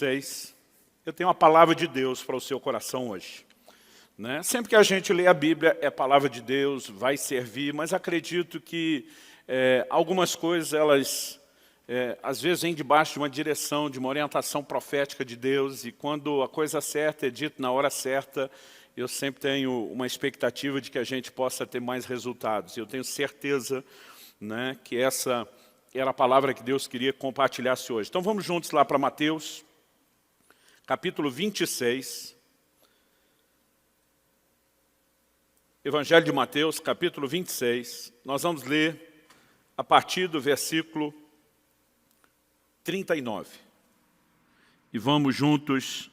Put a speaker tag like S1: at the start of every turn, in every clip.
S1: 26, eu tenho uma palavra de Deus para o seu coração hoje. Sempre que a gente lê a Bíblia, é palavra de Deus, vai servir, mas acredito que algumas coisas, elas às vezes vêm debaixo de uma direção, de uma orientação profética de Deus, e quando a coisa certa é dita na hora certa, eu sempre tenho uma expectativa de que a gente possa ter mais resultados. Eu tenho certeza que essa era a palavra que Deus queria que compartilhasse hoje. Então vamos juntos lá para Mateus, capítulo 26. Evangelho de Mateus, capítulo 26. Nós vamos ler a partir do versículo 39. E vamos juntos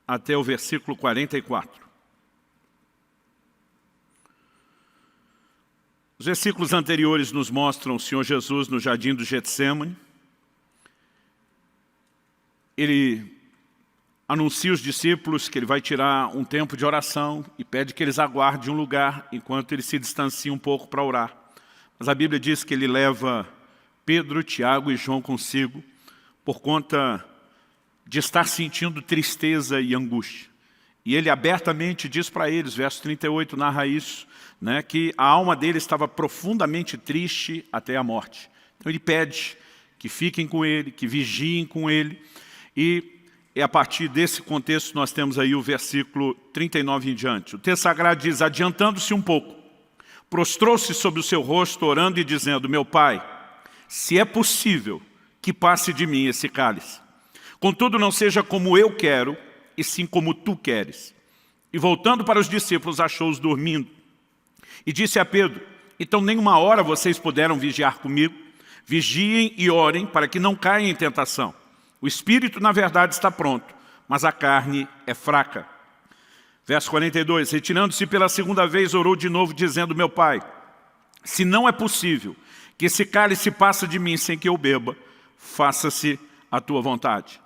S1: até o versículo 44. Os versículos anteriores nos mostram o Senhor Jesus no jardim do Getsêmani. Ele anuncia aos discípulos que ele vai tirar um tempo de oração e pede que eles aguardem um lugar enquanto ele se distancia um pouco para orar. Mas a Bíblia diz que ele leva Pedro, Tiago e João consigo por conta de estar sentindo tristeza e angústia. E ele abertamente diz para eles, verso 38 narra isso, que a alma dele estava profundamente triste até a morte. Então ele pede que fiquem com ele, que vigiem com ele. E a partir desse contexto nós temos aí o versículo 39 em diante. O texto sagrado diz, adiantando-se um pouco, prostrou-se sobre o seu rosto, orando e dizendo, meu Pai, se é possível que passe de mim esse cálice. Contudo, não seja como eu quero, e sim como tu queres. E voltando para os discípulos, achou-os dormindo. E disse a Pedro, então nem uma hora vocês puderam vigiar comigo? Vigiem e orem para que não caiam em tentação. O espírito, na verdade, está pronto, mas a carne é fraca. Verso 42, retirando-se pela segunda vez, orou de novo, dizendo, meu Pai, se não é possível que esse cálice passe de mim sem que eu beba, faça-se a tua vontade.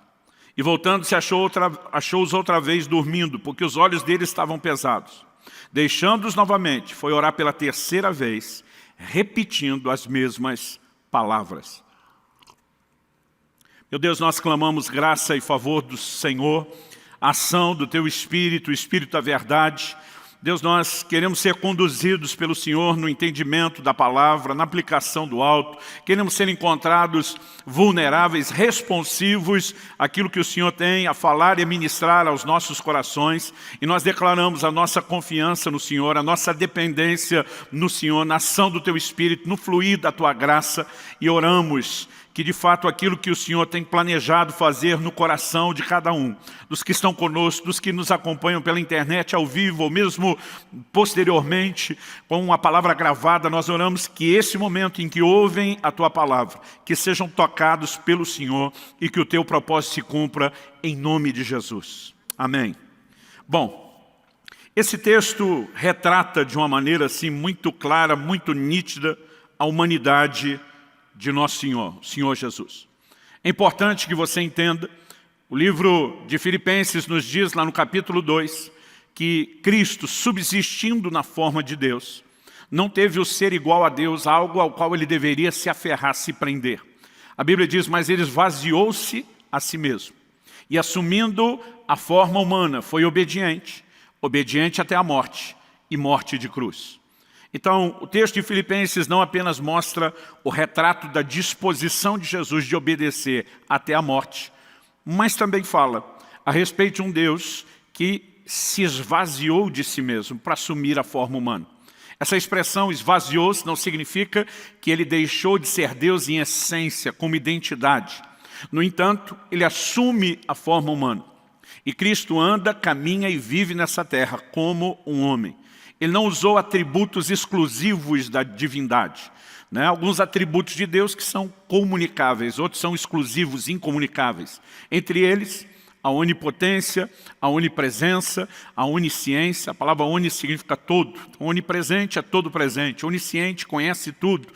S1: E voltando-se, achou-os outra vez dormindo, porque os olhos deles estavam pesados. Deixando-os novamente, foi orar pela terceira vez, repetindo as mesmas palavras. Meu Deus, nós clamamos graça e favor do Senhor, a ação do Teu Espírito, o Espírito da verdade. Deus, nós queremos ser conduzidos pelo Senhor no entendimento da palavra, na aplicação do alto. Queremos ser encontrados vulneráveis, responsivos àquilo que o Senhor tem a falar e a ministrar aos nossos corações. E nós declaramos a nossa confiança no Senhor, a nossa dependência no Senhor, na ação do Teu Espírito, no fluir da Tua graça. E oramos que de fato aquilo que o Senhor tem planejado fazer no coração de cada um, dos que estão conosco, dos que nos acompanham pela internet, ao vivo, ou mesmo posteriormente, com uma palavra gravada, nós oramos que esse momento em que ouvem a Tua palavra, que sejam tocados pelo Senhor e que o Teu propósito se cumpra em nome de Jesus. Amém. Bom, esse texto retrata de uma maneira assim muito clara, muito nítida, a humanidade de nosso Senhor, Senhor Jesus. É importante que você entenda, o livro de Filipenses nos diz lá no capítulo 2, que Cristo, subsistindo na forma de Deus, não teve o ser igual a Deus, algo ao qual ele deveria se aferrar, se prender. A Bíblia diz, mas ele esvaziou-se a si mesmo. E assumindo a forma humana, foi obediente, obediente até a morte, e morte de cruz. Então, o texto de Filipenses não apenas mostra o retrato da disposição de Jesus de obedecer até a morte, mas também fala a respeito de um Deus que se esvaziou de si mesmo para assumir a forma humana. Essa expressão esvaziou-se não significa que ele deixou de ser Deus em essência, como identidade. No entanto, ele assume a forma humana. E Cristo anda, caminha e vive nessa terra como um homem. Ele não usou atributos exclusivos da divindade. Alguns atributos de Deus que são comunicáveis, outros são exclusivos, incomunicáveis. Entre eles, a onipotência, a onipresença, a onisciência. A palavra oni significa todo. Onipresente é todo presente. Onisciente conhece tudo.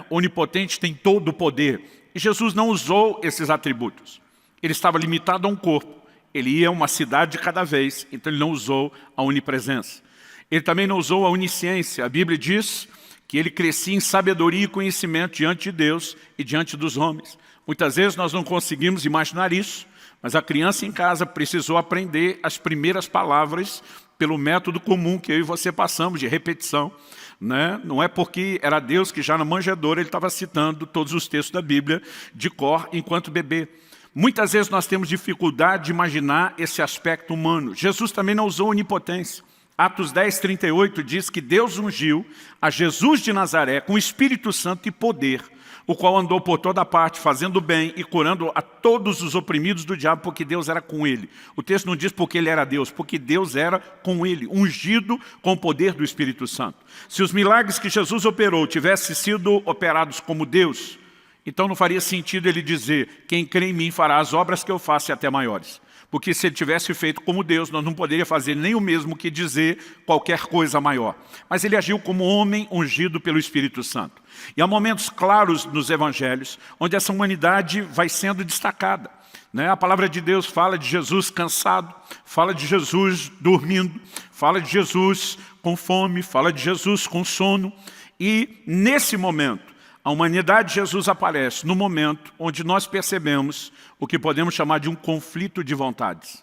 S1: Onipotente tem todo o poder. E Jesus não usou esses atributos. Ele estava limitado a um corpo. Ele ia a uma cidade de cada vez, então ele não usou a onipresença. Ele também não usou a onisciência. A Bíblia diz que ele crescia em sabedoria e conhecimento diante de Deus e diante dos homens. Muitas vezes nós não conseguimos imaginar isso, Mas a criança em casa precisou aprender as primeiras palavras pelo método comum que eu e você passamos, de repetição. Né? Não é porque era Deus que já na manjedoura ele estava citando todos os textos da Bíblia de cor enquanto bebê. Muitas vezes nós temos dificuldade de imaginar esse aspecto humano. Jesus também não usou onipotência. Atos 10, 38 diz que Deus ungiu a Jesus de Nazaré com Espírito Santo e poder, o qual andou por toda parte, fazendo bem e curando a todos os oprimidos do diabo, porque Deus era com ele. O texto não diz porque ele era Deus, porque Deus era com ele, ungido com o poder do Espírito Santo. Se os milagres que Jesus operou tivessem sido operados como Deus, então não faria sentido ele dizer, quem crê em mim fará as obras que eu faço e até maiores. Porque se ele tivesse feito como Deus, nós não poderíamos fazer nem o mesmo que dizer qualquer coisa maior. Mas ele agiu como homem ungido pelo Espírito Santo. E há momentos claros nos evangelhos, onde essa humanidade vai sendo destacada. Né? A palavra de Deus fala de Jesus cansado, fala de Jesus dormindo, fala de Jesus com fome, fala de Jesus com sono. E nesse momento, a humanidade de Jesus aparece no momento onde nós percebemos o que podemos chamar de um conflito de vontades.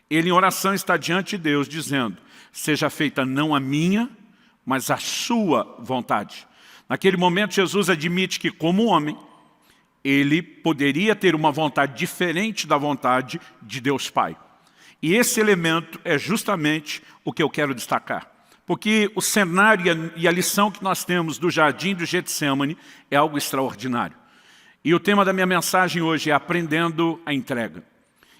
S1: Ele em oração está diante de Deus dizendo, seja feita não a minha, mas a sua vontade. Naquele momento Jesus admite que como homem, ele poderia ter uma vontade diferente da vontade de Deus Pai. E esse elemento é justamente o que eu quero destacar. Porque o cenário e a lição que nós temos do jardim do Getsêmani é algo extraordinário. E o tema da minha mensagem hoje é aprendendo a entrega.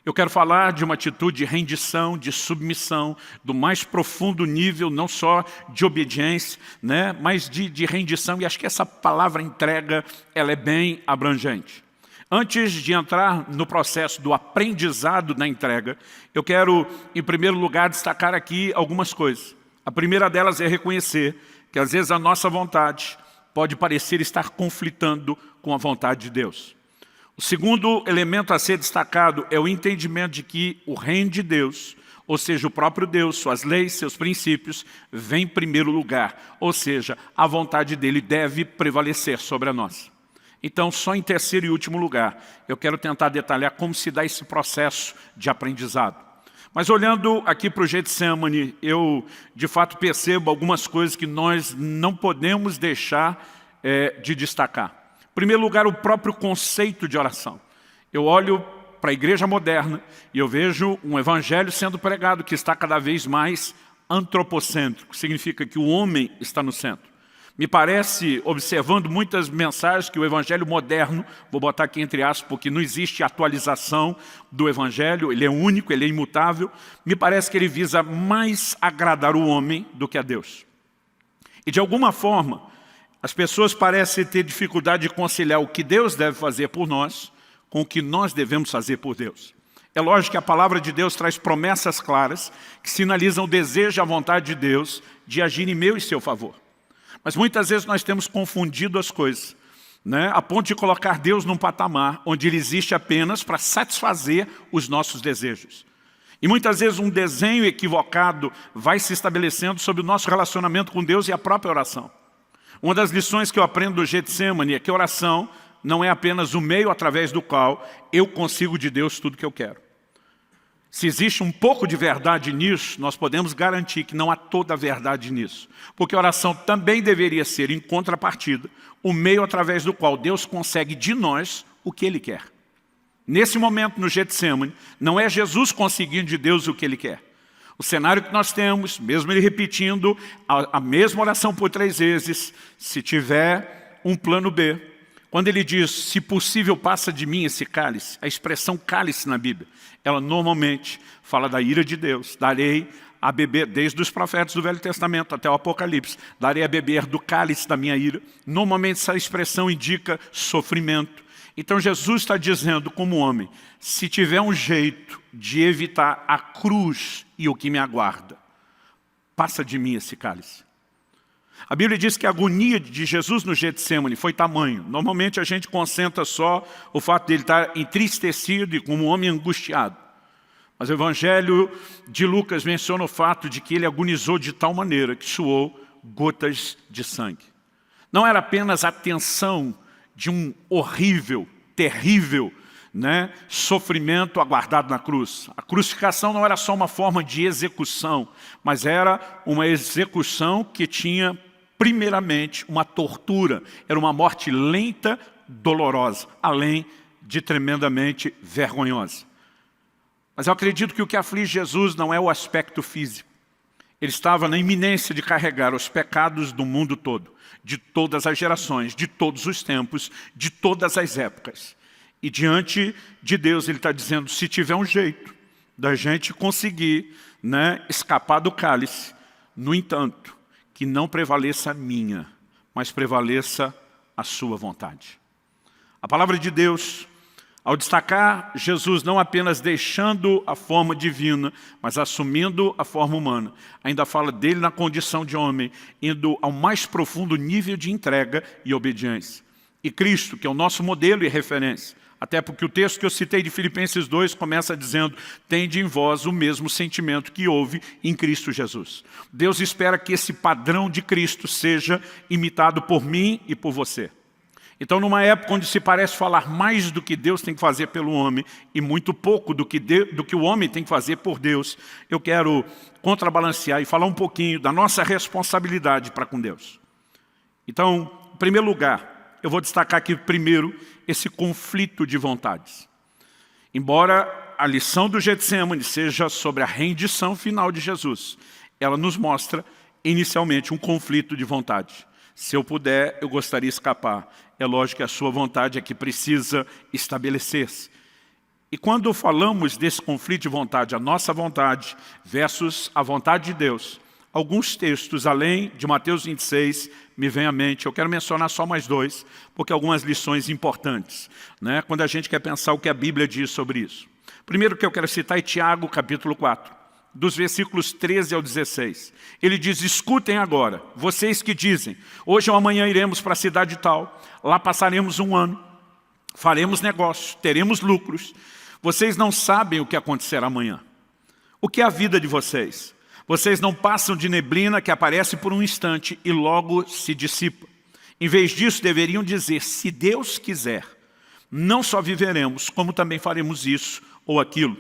S1: Eu quero falar de uma atitude de rendição, de submissão, do mais profundo nível, não só de obediência, né, mas de rendição. E acho que essa palavra entrega, ela é bem abrangente. Antes de entrar no processo do aprendizado da entrega, eu quero, em primeiro lugar, destacar aqui algumas coisas. A primeira delas é reconhecer que às vezes a nossa vontade pode parecer estar conflitando com a vontade de Deus. O segundo elemento a ser destacado é o entendimento de que o reino de Deus, ou seja, o próprio Deus, suas leis, seus princípios, vem em primeiro lugar. Ou seja, a vontade dele deve prevalecer sobre a nossa. Então, só em terceiro e último lugar, eu quero tentar detalhar como se dá esse processo de aprendizado. Mas olhando aqui para o Getsêmani, eu de fato percebo algumas coisas que nós não podemos deixar de destacar. Em primeiro lugar, o próprio conceito de oração. Eu olho para a igreja moderna e eu vejo um evangelho sendo pregado que está cada vez mais antropocêntrico, significa que o homem está no centro. Me parece, observando muitas mensagens, que o evangelho moderno, vou botar aqui entre aspas, porque não existe atualização do evangelho, ele é único, ele é imutável, me parece que ele visa mais agradar o homem do que a Deus. E de alguma forma, as pessoas parecem ter dificuldade de conciliar o que Deus deve fazer por nós com o que nós devemos fazer por Deus. É lógico que a palavra de Deus traz promessas claras que sinalizam o desejo e a vontade de Deus de agir em meu e seu favor. Mas muitas vezes nós temos confundido as coisas, né? A ponto de colocar Deus num patamar onde Ele existe apenas para satisfazer os nossos desejos. E muitas vezes um desenho equivocado vai se estabelecendo sobre o nosso relacionamento com Deus e a própria oração. Uma das lições que eu aprendo do Getsêmani é que a oração não é apenas o meio através do qual eu consigo de Deus tudo que eu quero. Se existe um pouco de verdade nisso, nós podemos garantir que não há toda a verdade nisso. Porque a oração também deveria ser, em contrapartida, o meio através do qual Deus consegue de nós o que Ele quer. Nesse momento, no Getsêmani, não é Jesus conseguindo de Deus o que Ele quer. O cenário que nós temos, mesmo Ele repetindo a mesma oração por 3 vezes, se tiver um plano B, quando Ele diz, se possível, passa de mim esse cálice, a expressão cálice na Bíblia, ela normalmente fala da ira de Deus. Darei a beber, desde os profetas do Velho Testamento até o Apocalipse, darei a beber do cálice da minha ira. Normalmente essa expressão indica sofrimento. Então Jesus está dizendo como homem, se tiver um jeito de evitar a cruz e o que me aguarda, passa de mim esse cálice. A Bíblia diz que a agonia de Jesus no Getsêmani foi tamanho. Normalmente a gente concentra só o fato de ele estar entristecido e como um homem angustiado. Mas o Evangelho de Lucas menciona o fato de que ele agonizou de tal maneira que suou gotas de sangue. Não era apenas a tensão de um horrível, terrível, né, sofrimento aguardado na cruz. A crucificação não era só uma forma de execução, mas era uma execução que tinha, primeiramente, uma tortura. Era uma morte lenta, dolorosa, além de tremendamente vergonhosa. Mas eu acredito que o que aflige Jesus não é o aspecto físico. Ele estava na iminência de carregar os pecados do mundo todo, de todas as gerações, de todos os tempos, de todas as épocas. E diante de Deus ele está dizendo, se tiver um jeito da gente conseguir, né, escapar do cálice, no entanto, que não prevaleça a minha, mas prevaleça a sua vontade. A palavra de Deus, ao destacar Jesus não apenas deixando a forma divina, mas assumindo a forma humana, ainda fala dele na condição de homem, indo ao mais profundo nível de entrega e obediência. E Cristo, que é o nosso modelo e referência, até porque o texto que eu citei de Filipenses 2 começa dizendo, tende em vós o mesmo sentimento que houve em Cristo Jesus. Deus espera que esse padrão de Cristo seja imitado por mim e por você. Então, numa época onde se parece falar mais do que Deus tem que fazer pelo homem e muito pouco do que o homem tem que fazer por Deus, eu quero contrabalancear e falar um pouquinho da nossa responsabilidade para com Deus. Então, em primeiro lugar, eu vou destacar aqui primeiro esse conflito de vontades. Embora a lição do Getsêmani seja sobre a rendição final de Jesus, ela nos mostra inicialmente um conflito de vontade. Se eu puder, eu gostaria de escapar. É lógico que a sua vontade é que precisa estabelecer-se. E quando falamos desse conflito de vontade, a nossa vontade versus a vontade de Deus, alguns textos, além de Mateus 26, me vem à mente. Eu quero mencionar só mais dois, porque algumas lições importantes, né? Quando a gente quer pensar o que a Bíblia diz sobre isso. Primeiro que eu quero citar é Tiago, capítulo 4. Dos versículos 13 ao 16. Ele diz, escutem agora, vocês que dizem, hoje ou amanhã iremos para a cidade tal, lá passaremos um ano, faremos negócio, teremos lucros. Vocês não sabem o que acontecerá amanhã. O que é a vida de vocês? Vocês não passam de neblina que aparece por um instante e logo se dissipa. Em vez disso, deveriam dizer, se Deus quiser, não só viveremos, como também faremos isso ou aquilo.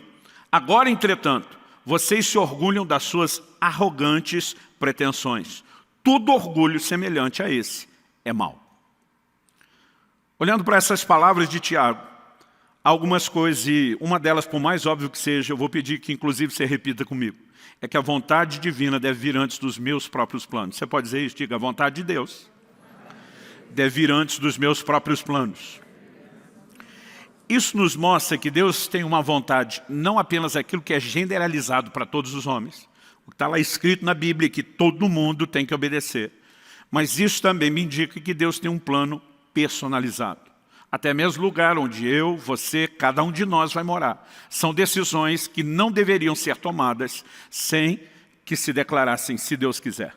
S1: Agora, entretanto, vocês se orgulham das suas arrogantes pretensões. Todo orgulho semelhante a esse é mau. Olhando para essas palavras de Tiago, há algumas coisas, e uma delas, por mais óbvio que seja, eu vou pedir que inclusive você repita comigo, é que a vontade divina deve vir antes dos meus próprios planos. Você pode dizer isso? Diga, a vontade de Deus deve vir antes dos meus próprios planos. Isso nos mostra que Deus tem uma vontade, não apenas aquilo que é generalizado para todos os homens, o que está lá escrito na Bíblia, que todo mundo tem que obedecer. Mas isso também me indica que Deus tem um plano personalizado. Até mesmo o lugar onde eu, você, cada um de nós vai morar. São decisões que não deveriam ser tomadas sem que se declarassem, se Deus quiser.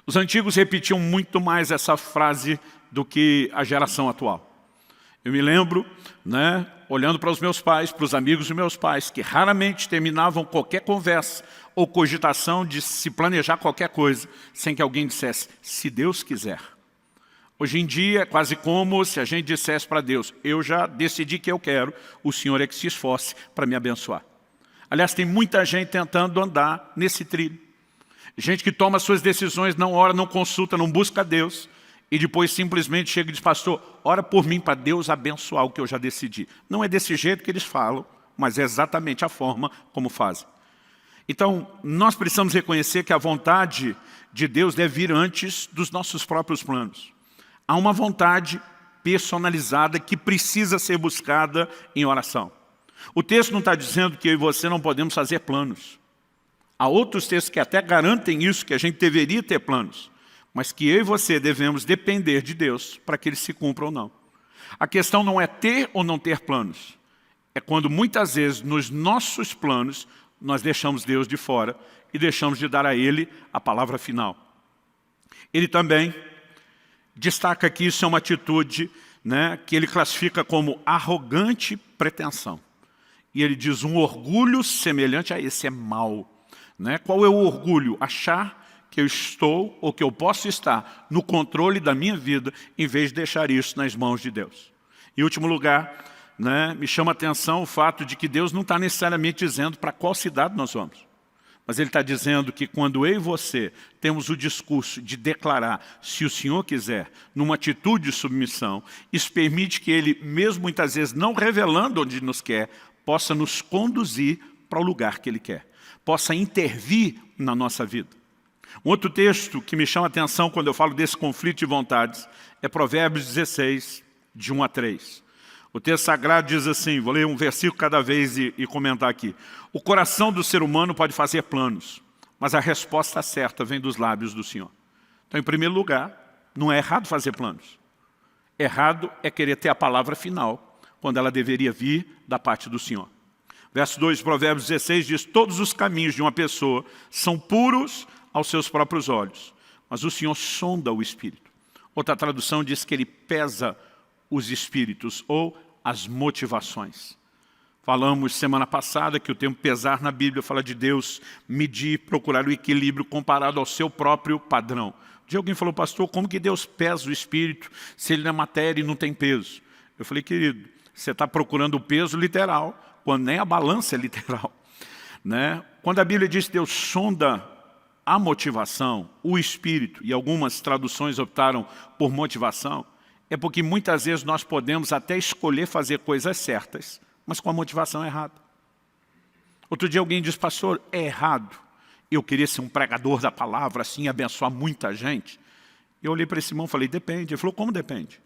S1: Os antigos repetiam muito mais essa frase do que a geração atual. Eu me lembro, né, olhando para os meus pais, para os amigos dos meus pais, que raramente terminavam qualquer conversa ou cogitação de se planejar qualquer coisa, sem que alguém dissesse, se Deus quiser. Hoje em dia é quase como se a gente dissesse para Deus, eu já decidi que eu quero, o Senhor é que se esforce para me abençoar. Aliás, tem muita gente tentando andar nesse trilho. Gente que toma suas decisões, não ora, não consulta, não busca Deus, e depois simplesmente chega e diz, pastor, ora por mim para Deus abençoar o que eu já decidi. Não é desse jeito que eles falam, mas é exatamente a forma como fazem. Então, nós precisamos reconhecer que a vontade de Deus deve vir antes dos nossos próprios planos. Há uma vontade personalizada que precisa ser buscada em oração. O texto não está dizendo que eu e você não podemos fazer planos. Há outros textos que até garantem isso, que a gente deveria ter planos. Mas que eu e você devemos depender de Deus para que eles se cumpram ou não. A questão não é ter ou não ter planos. É quando muitas vezes nos nossos planos nós deixamos Deus de fora e deixamos de dar a Ele a palavra final. Ele também destaca que isso é uma atitude, né, que ele classifica como arrogante pretensão. E ele diz, um orgulho semelhante a esse é mau. Né? Qual é o orgulho? Achar que eu estou, ou que eu posso estar, no controle da minha vida, em vez de deixar isso nas mãos de Deus. Em último lugar, né, me chama a atenção o fato de que Deus não está necessariamente dizendo para qual cidade nós vamos. Mas Ele está dizendo que quando eu e você temos o discurso de declarar, se o Senhor quiser, numa atitude de submissão, isso permite que Ele, mesmo muitas vezes não revelando onde nos quer, possa nos conduzir para o lugar que Ele quer, possa intervir na nossa vida. Um outro texto que me chama a atenção quando eu falo desse conflito de vontades é Provérbios 16, de 1 a 3. O texto sagrado diz assim, vou ler um versículo cada vez e comentar aqui. O coração do ser humano pode fazer planos, mas a resposta certa vem dos lábios do Senhor. Então, em primeiro lugar, não é errado fazer planos. Errado é querer ter a palavra final, quando ela deveria vir da parte do Senhor. Verso 2 de Provérbios 16 diz, todos os caminhos de uma pessoa são puros aos seus próprios olhos, mas o Senhor sonda o espírito. Outra tradução diz que Ele pesa os espíritos ou as motivações. Falamos semana passada que o termo pesar na Bíblia fala de Deus medir, procurar o equilíbrio comparado ao seu próprio padrão. Um dia alguém falou, pastor, como que Deus pesa o espírito se Ele não é matéria e não tem peso? Eu falei, querido, você está procurando o peso literal, quando nem a balança é literal. Né? Quando a Bíblia diz que Deus sonda a motivação, o espírito, e algumas traduções optaram por motivação, é porque muitas vezes nós podemos até escolher fazer coisas certas, mas com a motivação errada. Outro dia alguém disse, pastor, é errado eu queria ser um pregador da palavra, assim, abençoar muita gente. Eu olhei para esse irmão e falei, depende. Ele falou, como depende?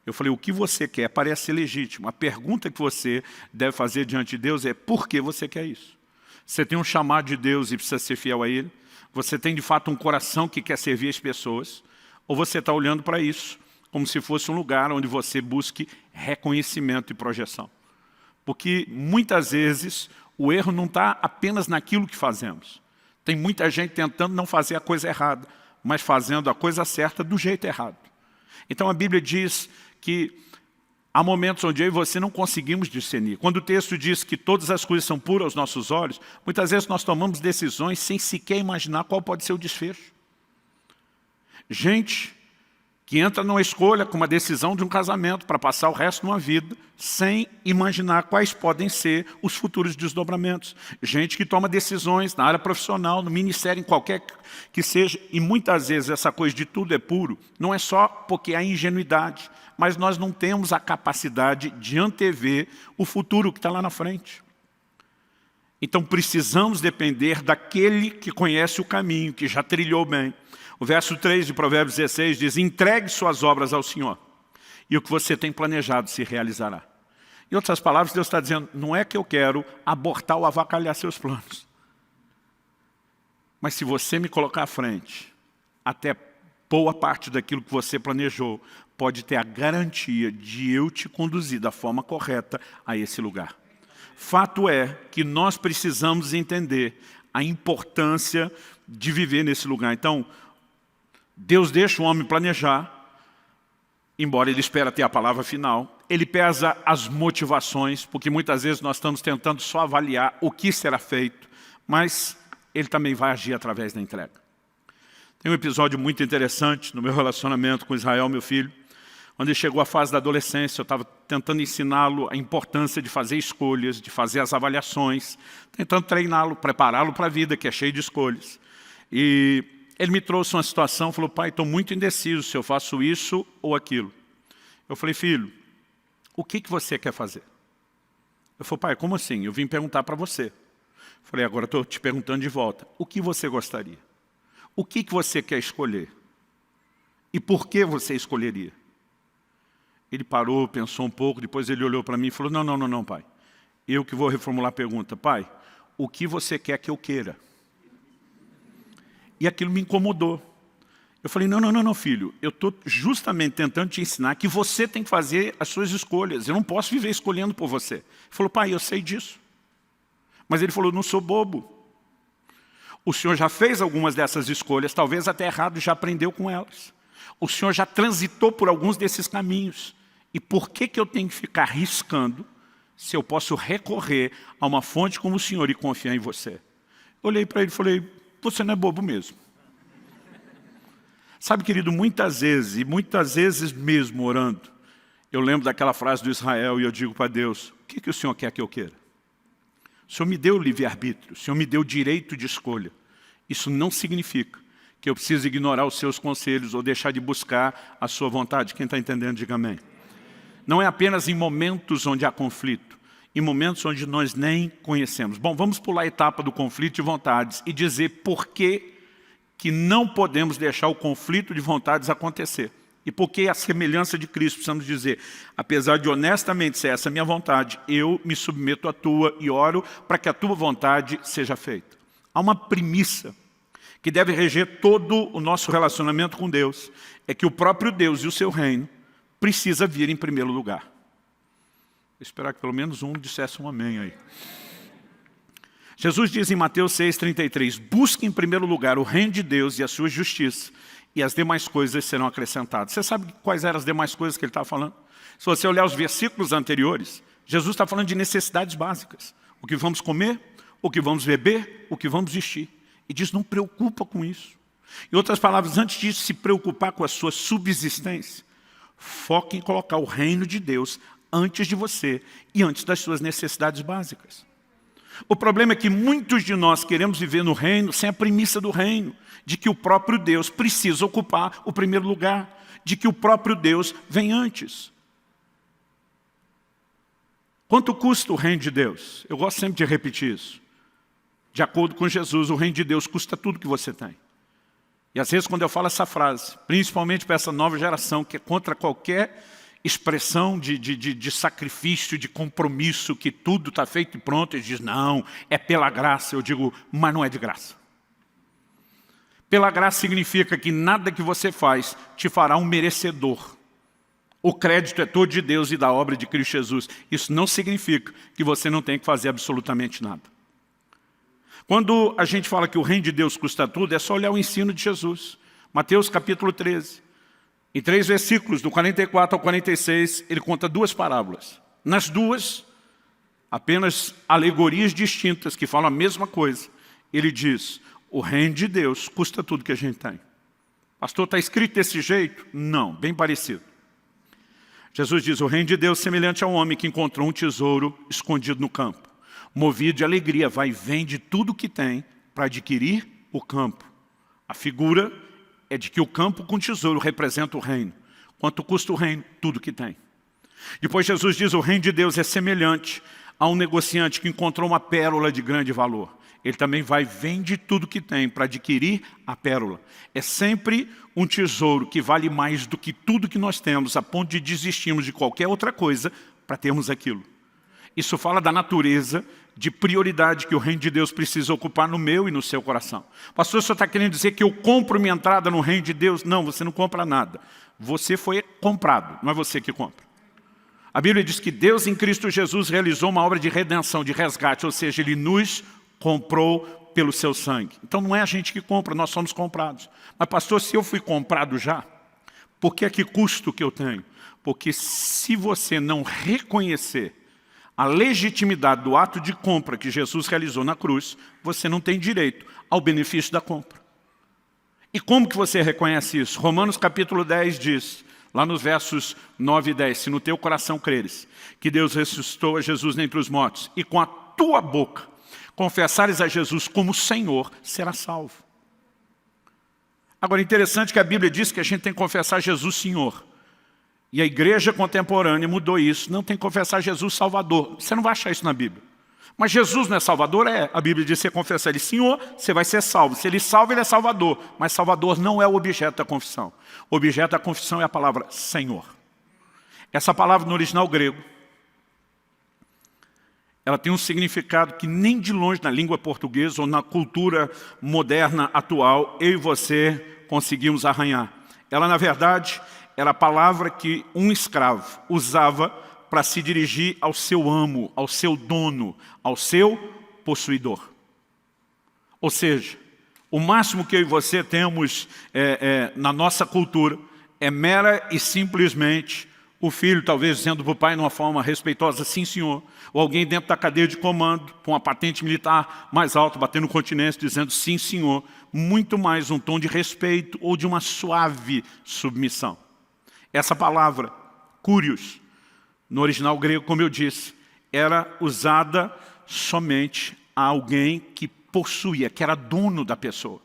S1: Eu falei, o que você quer parece legítimo. A pergunta que você deve fazer diante de Deus é, por que você quer isso? Você tem um chamado de Deus e precisa ser fiel a Ele? Você tem de fato um coração que quer servir as pessoas? Ou você está olhando para isso como se fosse um lugar onde você busque reconhecimento e projeção? Porque muitas vezes o erro não está apenas naquilo que fazemos. Tem muita gente tentando não fazer a coisa errada, mas fazendo a coisa certa do jeito errado. Então a Bíblia diz que há momentos onde eu e você não conseguimos discernir. Quando o texto diz que todas as coisas são puras aos nossos olhos, muitas vezes nós tomamos decisões sem sequer imaginar qual pode ser o desfecho. Gente que entra numa escolha com uma decisão de um casamento para passar o resto de uma vida sem imaginar quais podem ser os futuros desdobramentos. Gente que toma decisões na área profissional, no ministério, em qualquer que seja, e muitas vezes essa coisa de tudo é puro, não é só porque há ingenuidade, mas nós não temos a capacidade de antever o futuro que está lá na frente. Então precisamos depender daquele que conhece o caminho, que já trilhou bem. O verso 3 de Provérbios 16 diz, entregue suas obras ao Senhor, e o que você tem planejado se realizará. Em outras palavras, Deus está dizendo, não é que eu quero abortar ou avacalhar seus planos. Mas se você me colocar à frente, até boa parte daquilo que você planejou, pode ter a garantia de eu te conduzir da forma correta a esse lugar. Fato é que nós precisamos entender a importância de viver nesse lugar. Então, Deus deixa o homem planejar, embora ele espera ter a palavra final. Ele pesa as motivações, porque muitas vezes nós estamos tentando só avaliar o que será feito, mas Ele também vai agir através da entrega. Tem um episódio muito interessante no meu relacionamento com Israel, meu filho, quando ele chegou à fase da adolescência, eu estava tentando ensiná-lo a importância de fazer escolhas, de fazer as avaliações, tentando treiná-lo, prepará-lo para a vida, que é cheia de escolhas. E ele me trouxe uma situação, falou, pai, estou muito indeciso se eu faço isso ou aquilo. Eu falei, filho, o que você quer fazer? Eu falei, pai, como assim? Eu vim perguntar para você. Eu falei, agora estou te perguntando de volta. O que você gostaria? O que você quer escolher? E por que você escolheria? Ele parou, pensou um pouco, depois ele olhou para mim e falou, não, pai. Eu que vou reformular a pergunta. Pai, o que você quer que eu queira? E aquilo me incomodou. Eu falei, não, filho. Eu estou justamente tentando te ensinar que você tem que fazer as suas escolhas. Eu não posso viver escolhendo por você. Ele falou, pai, eu sei disso. Mas ele falou, não sou bobo. O senhor já fez algumas dessas escolhas, talvez até errado, já aprendeu com elas. O senhor já transitou por alguns desses caminhos. E por que eu tenho que ficar arriscando se eu posso recorrer a uma fonte como o senhor e confiar em você? Olhei para ele e falei, você não é bobo mesmo. Sabe, querido, muitas vezes, e muitas vezes mesmo orando, Eu lembro daquela frase do Israel e eu digo para Deus, o que o Senhor quer que eu queira? O Senhor me deu livre-arbítrio, o Senhor me deu direito de escolha. Isso não significa que eu preciso ignorar os seus conselhos ou deixar de buscar a sua vontade. Quem está entendendo, diga amém. Não é apenas em momentos onde há conflito, em momentos onde nós nem conhecemos. Bom, vamos pular a etapa do conflito de vontades e dizer por que não podemos deixar o conflito de vontades acontecer. E por que a semelhança de Cristo precisamos dizer, apesar de honestamente ser essa a minha vontade, eu me submeto à tua e oro para que a tua vontade seja feita. Há uma premissa que deve reger todo o nosso relacionamento com Deus, é que o próprio Deus e o seu reino precisa vir em primeiro lugar. Vou esperar que pelo menos um dissesse um amém aí. Jesus diz em Mateus 6,33, busque em primeiro lugar o reino de Deus e a sua justiça, e as demais coisas serão acrescentadas. Você sabe quais eram as demais coisas que ele estava falando? Se você olhar os versículos anteriores, Jesus está falando de necessidades básicas. O que vamos comer, o que vamos beber, o que vamos vestir. E diz, não preocupa com isso. Em outras palavras, antes de se preocupar com a sua subsistência, foque em colocar o reino de Deus antes de você e antes das suas necessidades básicas. O problema é que muitos de nós queremos viver no reino sem a premissa do reino, de que o próprio Deus precisa ocupar o primeiro lugar, de que o próprio Deus vem antes. Quanto custa o reino de Deus? Eu gosto sempre de repetir isso. De acordo com Jesus, o reino de Deus custa tudo que você tem. E às vezes quando eu falo essa frase, principalmente para essa nova geração, que é contra qualquer expressão de sacrifício, de compromisso, que tudo está feito e pronto, eles dizem, não, é pela graça. Eu digo, mas não é de graça. Pela graça significa que nada que você faz te fará um merecedor. O crédito é todo de Deus e da obra de Cristo Jesus. Isso não significa que você não tem que fazer absolutamente nada. Quando a gente fala que o reino de Deus custa tudo, é só olhar o ensino de Jesus. Mateus capítulo 13. Em 3 versículos, do 44 ao 46, ele conta 2 parábolas. Nas duas, apenas alegorias distintas que falam a mesma coisa. Ele diz, o reino de Deus custa tudo que a gente tem. Pastor, está escrito desse jeito? Não, bem parecido. Jesus diz, o reino de Deus é semelhante ao homem que encontrou um tesouro escondido no campo. Movido de alegria, vai e vende tudo o que tem para adquirir o campo. A figura é de que o campo com tesouro representa o reino. Quanto custa o reino? Tudo que tem. Depois Jesus diz, o reino de Deus é semelhante a um negociante que encontrou uma pérola de grande valor. Ele também vai e vende tudo que tem para adquirir a pérola. É sempre um tesouro que vale mais do que tudo que nós temos, a ponto de desistirmos de qualquer outra coisa para termos aquilo. Isso fala da natureza de prioridade que o reino de Deus precisa ocupar no meu e no seu coração. Pastor, o senhor está querendo dizer que eu compro minha entrada no reino de Deus? Não, você não compra nada. Você foi comprado, não é você que compra. A Bíblia diz que Deus em Cristo Jesus realizou uma obra de redenção, de resgate, ou seja, Ele nos comprou pelo seu sangue. Então não é a gente que compra, nós somos comprados. Mas pastor, se eu fui comprado já, por que é que custa o que eu tenho? Porque se você não reconhecer a legitimidade do ato de compra que Jesus realizou na cruz, você não tem direito ao benefício da compra. E como que você reconhece isso? Romanos capítulo 10 diz, lá nos versos 9 e 10, se no teu coração creres que Deus ressuscitou a Jesus dentre os mortos, e com a tua boca confessares a Jesus como Senhor, será salvo. Agora, interessante que a Bíblia diz que a gente tem que confessar Jesus Senhor. E a igreja contemporânea mudou isso. Não tem que confessar Jesus Salvador. Você não vai achar isso na Bíblia. Mas Jesus não é Salvador? É. A Bíblia diz que você confessar Ele Senhor, você vai ser salvo. Se Ele salva, Ele é Salvador. Mas Salvador não é o objeto da confissão. O objeto da confissão é a palavra Senhor. Essa palavra no original grego, ela tem um significado que nem de longe na língua portuguesa ou na cultura moderna atual, eu e você conseguimos arranhar. Ela, na verdade, era a palavra que um escravo usava para se dirigir ao seu amo, ao seu dono, ao seu possuidor. Ou seja, o máximo que eu e você temos na nossa cultura é mera e simplesmente o filho talvez dizendo para o pai de uma forma respeitosa, sim senhor, ou alguém dentro da cadeia de comando, com uma patente militar mais alta, batendo continência, dizendo sim senhor, muito mais um tom de respeito ou de uma suave submissão. Essa palavra, curios, no original grego, como eu disse, era usada somente a alguém que possuía, que era dono da pessoa.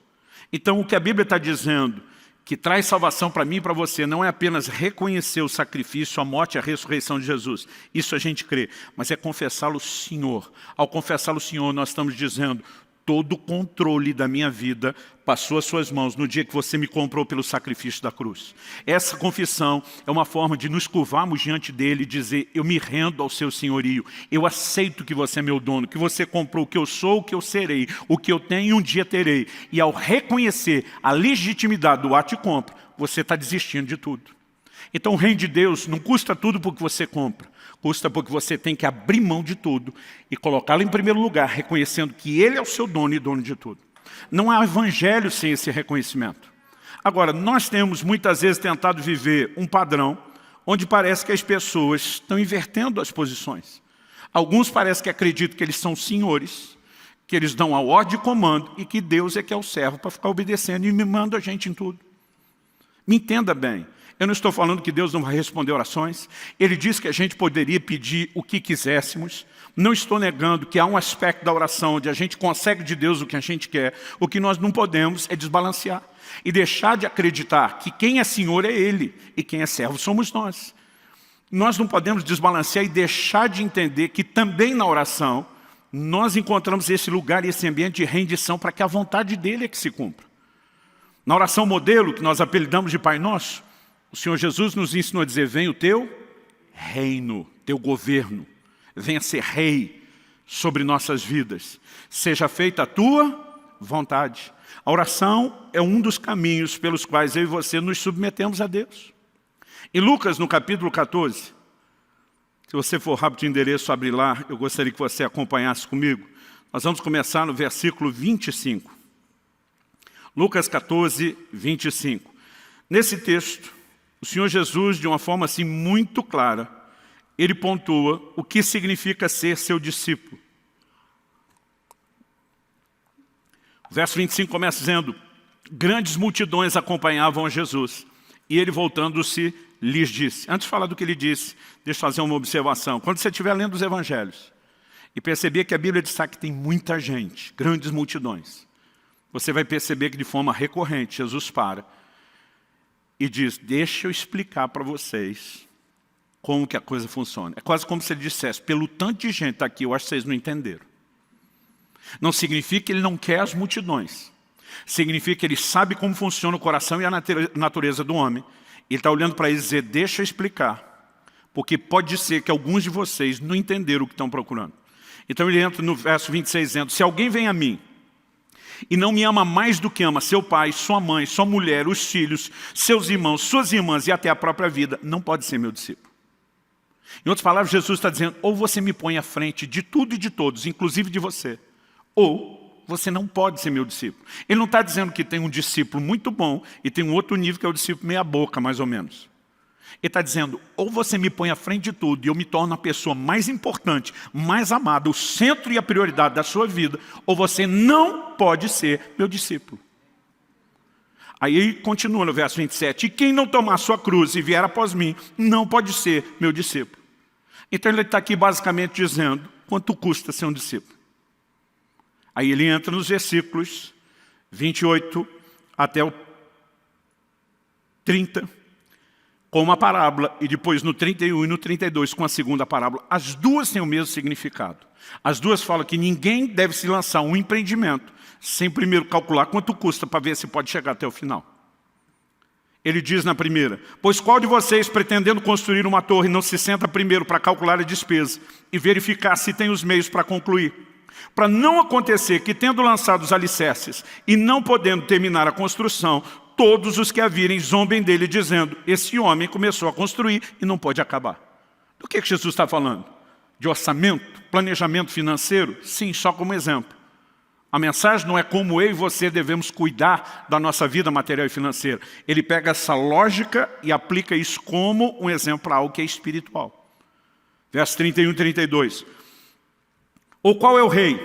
S1: Então, o que a Bíblia está dizendo, que traz salvação para mim e para você, não é apenas reconhecer o sacrifício, a morte e a ressurreição de Jesus. Isso a gente crê, mas é confessá-lo Senhor. Ao confessá-lo Senhor, nós estamos dizendo, todo o controle da minha vida passou às suas mãos no dia que você me comprou pelo sacrifício da cruz. Essa confissão é uma forma de nos curvarmos diante dele e dizer, eu me rendo ao seu senhorio, eu aceito que você é meu dono, que você comprou o que eu sou, o que eu serei, o que eu tenho um dia terei. E ao reconhecer a legitimidade do ato de compra, você está desistindo de tudo. Então o reino de Deus não custa tudo porque você compra, custa porque você tem que abrir mão de tudo e colocá-lo em primeiro lugar, reconhecendo que Ele é o seu dono e dono de tudo. Não há evangelho sem esse reconhecimento. Agora, nós temos muitas vezes tentado viver um padrão onde parece que as pessoas estão invertendo as posições. Alguns parecem que acreditam que eles são senhores, que eles dão a ordem e comando e que Deus é que é o servo para ficar obedecendo e mimando a gente em tudo. Me entenda bem. Eu não estou falando que Deus não vai responder orações. Ele disse que a gente poderia pedir o que quiséssemos. Não estou negando que há um aspecto da oração onde a gente consegue de Deus o que a gente quer. O que nós não podemos é desbalancear. E deixar de acreditar que quem é Senhor é Ele e quem é servo somos nós. Nós não podemos desbalancear e deixar de entender que também na oração nós encontramos esse lugar e esse ambiente de rendição para que a vontade dEle é que se cumpra. Na oração modelo, que nós apelidamos de Pai Nosso, o Senhor Jesus nos ensinou a dizer, venha o teu reino, teu governo, venha ser rei sobre nossas vidas, seja feita a tua vontade. A oração é um dos caminhos pelos quais eu e você nos submetemos a Deus. Em Lucas, no capítulo 14, se você for rápido de endereço, abre lá, eu gostaria que você acompanhasse comigo. Nós vamos começar no versículo 25. Lucas 14, 25. Nesse texto, o Senhor Jesus, de uma forma assim muito clara, ele pontua o que significa ser seu discípulo. O verso 25 começa dizendo, grandes multidões acompanhavam a Jesus, e ele voltando-se lhes disse. Antes de falar do que ele disse, deixa eu fazer uma observação. Quando você estiver lendo os evangelhos, e perceber que a Bíblia destaca que tem muita gente, grandes multidões, você vai perceber que de forma recorrente, Jesus para e diz, deixa eu explicar para vocês como que a coisa funciona. É quase como se ele dissesse, pelo tanto de gente aqui, eu acho que vocês não entenderam. Não significa que ele não quer as multidões. Significa que ele sabe como funciona o coração e a natureza do homem. Ele está olhando para eles e dizer, deixa eu explicar. Porque pode ser que alguns de vocês não entenderam o que estão procurando. Então ele entra no verso 26 dizendo, se alguém vem a mim, e não me ama mais do que ama seu pai, sua mãe, sua mulher, os filhos, seus irmãos, suas irmãs e até a própria vida, não pode ser meu discípulo. Em outras palavras, Jesus está dizendo, ou você me põe à frente de tudo e de todos, inclusive de você, ou você não pode ser meu discípulo. Ele não está dizendo que tem um discípulo muito bom e tem um outro nível que é o discípulo meia boca, mais ou menos. Ele está dizendo, ou você me põe à frente de tudo e eu me torno a pessoa mais importante, mais amada, o centro e a prioridade da sua vida, ou você não pode ser meu discípulo. Aí ele continua no verso 27, e quem não tomar sua cruz e vier após mim, não pode ser meu discípulo. Então ele está aqui basicamente dizendo, quanto custa ser um discípulo? Aí ele entra nos versículos 28 até o 30, com uma parábola, e depois no 31 e no 32 com a segunda parábola. As duas têm o mesmo significado. As duas falam que ninguém deve se lançar um empreendimento sem primeiro calcular quanto custa para ver se pode chegar até o final. Ele diz na primeira, pois qual de vocês, pretendendo construir uma torre, não se senta primeiro para calcular a despesa e verificar se tem os meios para concluir? Para não acontecer que, tendo lançado os alicerces e não podendo terminar a construção, todos os que a virem zombem dele, dizendo, esse homem começou a construir e não pode acabar. Do que Jesus está falando? De orçamento, planejamento financeiro? Sim, só como exemplo. A mensagem não é como eu e você devemos cuidar da nossa vida material e financeira. Ele pega essa lógica e aplica isso como um exemplo para algo que é espiritual. Verso 31 e 32. Ou qual é o rei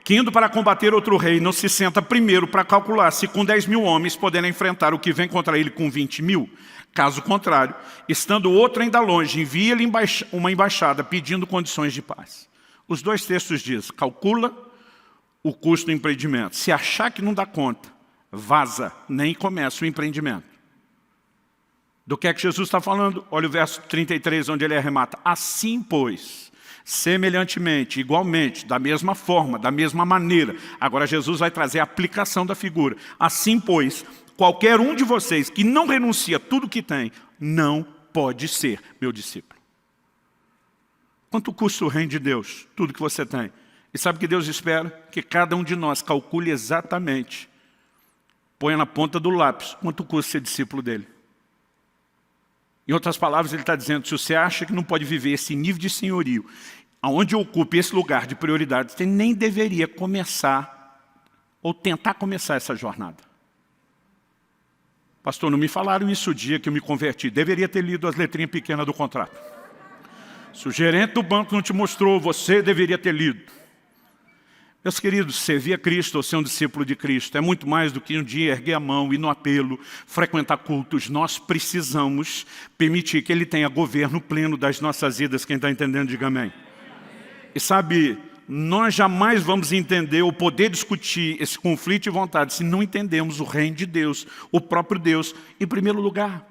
S1: que indo para combater outro rei, não se senta primeiro para calcular se com 10.000 homens poderá enfrentar o que vem contra ele com 20.000. Caso contrário, estando outro ainda longe, envia-lhe uma embaixada pedindo condições de paz. Os dois textos dizem, calcula o custo do empreendimento. Se achar que não dá conta, vaza, nem começa o empreendimento. Do que é que Jesus está falando? Olha o verso 33, onde ele arremata. Assim, pois, semelhantemente, igualmente, da mesma forma, da mesma maneira. Agora Jesus vai trazer a aplicação da figura. Assim, pois, qualquer um de vocês que não renuncia a tudo que tem, não pode ser meu discípulo. Quanto custa o reino de Deus? Tudo que você tem. E sabe o que Deus espera? Que cada um de nós calcule exatamente, ponha na ponta do lápis, quanto custa ser discípulo dele. Em outras palavras, ele está dizendo, se você acha que não pode viver esse nível de senhorio, aonde ocupe esse lugar de prioridade, você nem deveria começar, ou tentar começar essa jornada. Pastor, não me falaram isso o dia que eu me converti. Deveria ter lido as letrinhas pequenas do contrato. Se o gerente do banco não te mostrou, você deveria ter lido. Meus queridos, servir a Cristo ou ser um discípulo de Cristo é muito mais do que um dia erguer a mão, ir no apelo, frequentar cultos. Nós precisamos permitir que Ele tenha governo pleno das nossas vidas. Quem está entendendo, diga amém. E sabe, nós jamais vamos entender ou poder discutir esse conflito de vontade se não entendemos o reino de Deus, o próprio Deus, em primeiro lugar.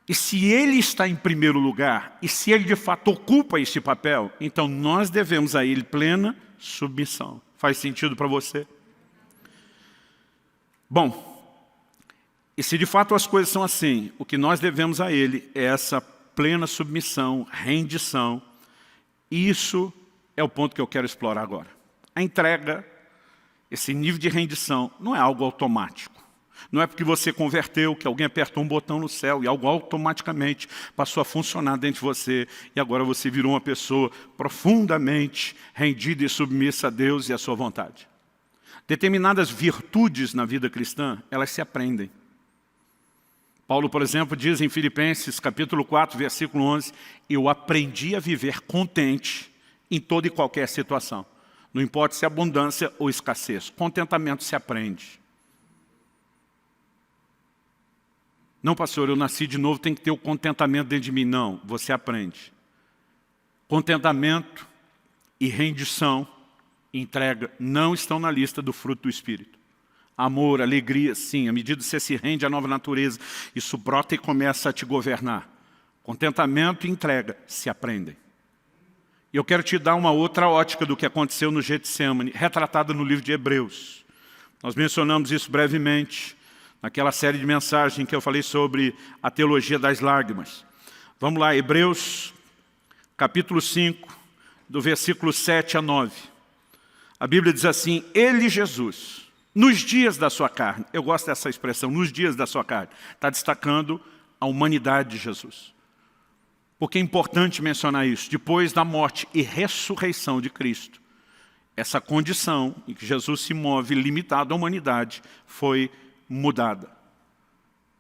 S1: E se Ele está em primeiro lugar, e se Ele de fato ocupa esse papel, então nós devemos a Ele plena submissão. Faz sentido para você? Bom, e se de fato as coisas são assim, o que nós devemos a Ele é essa plena submissão, rendição. E isso é o ponto que eu quero explorar agora. A entrega, esse nível de rendição, não é algo automático. Não é porque você converteu, que alguém apertou um botão no céu e algo automaticamente passou a funcionar dentro de você e agora você virou uma pessoa profundamente rendida e submissa a Deus e à sua vontade. Determinadas virtudes na vida cristã, elas se aprendem. Paulo, por exemplo, diz em Filipenses, capítulo 4, versículo 11, eu aprendi a viver contente em toda e qualquer situação. Não importa se é abundância ou escassez. Contentamento se aprende. Não, pastor, eu nasci de novo, tem que ter o contentamento dentro de mim. Não, você aprende. Contentamento e rendição, entrega, não estão na lista do fruto do Espírito. Amor, alegria, sim, à medida que você se rende à nova natureza, isso brota e começa a te governar. Contentamento e entrega se aprendem. E eu quero te dar uma outra ótica do que aconteceu no Getsemane, retratada no livro de Hebreus. Nós mencionamos isso brevemente, naquela série de mensagens que eu falei sobre a teologia das lágrimas. Vamos lá, Hebreus, capítulo 5, do versículo 7 a 9. A Bíblia diz assim, Ele, Jesus, nos dias da sua carne, eu gosto dessa expressão, nos dias da sua carne, está destacando a humanidade de Jesus. Porque é importante mencionar isso, depois da morte e ressurreição de Cristo, essa condição em que Jesus se move limitado à humanidade foi mudada.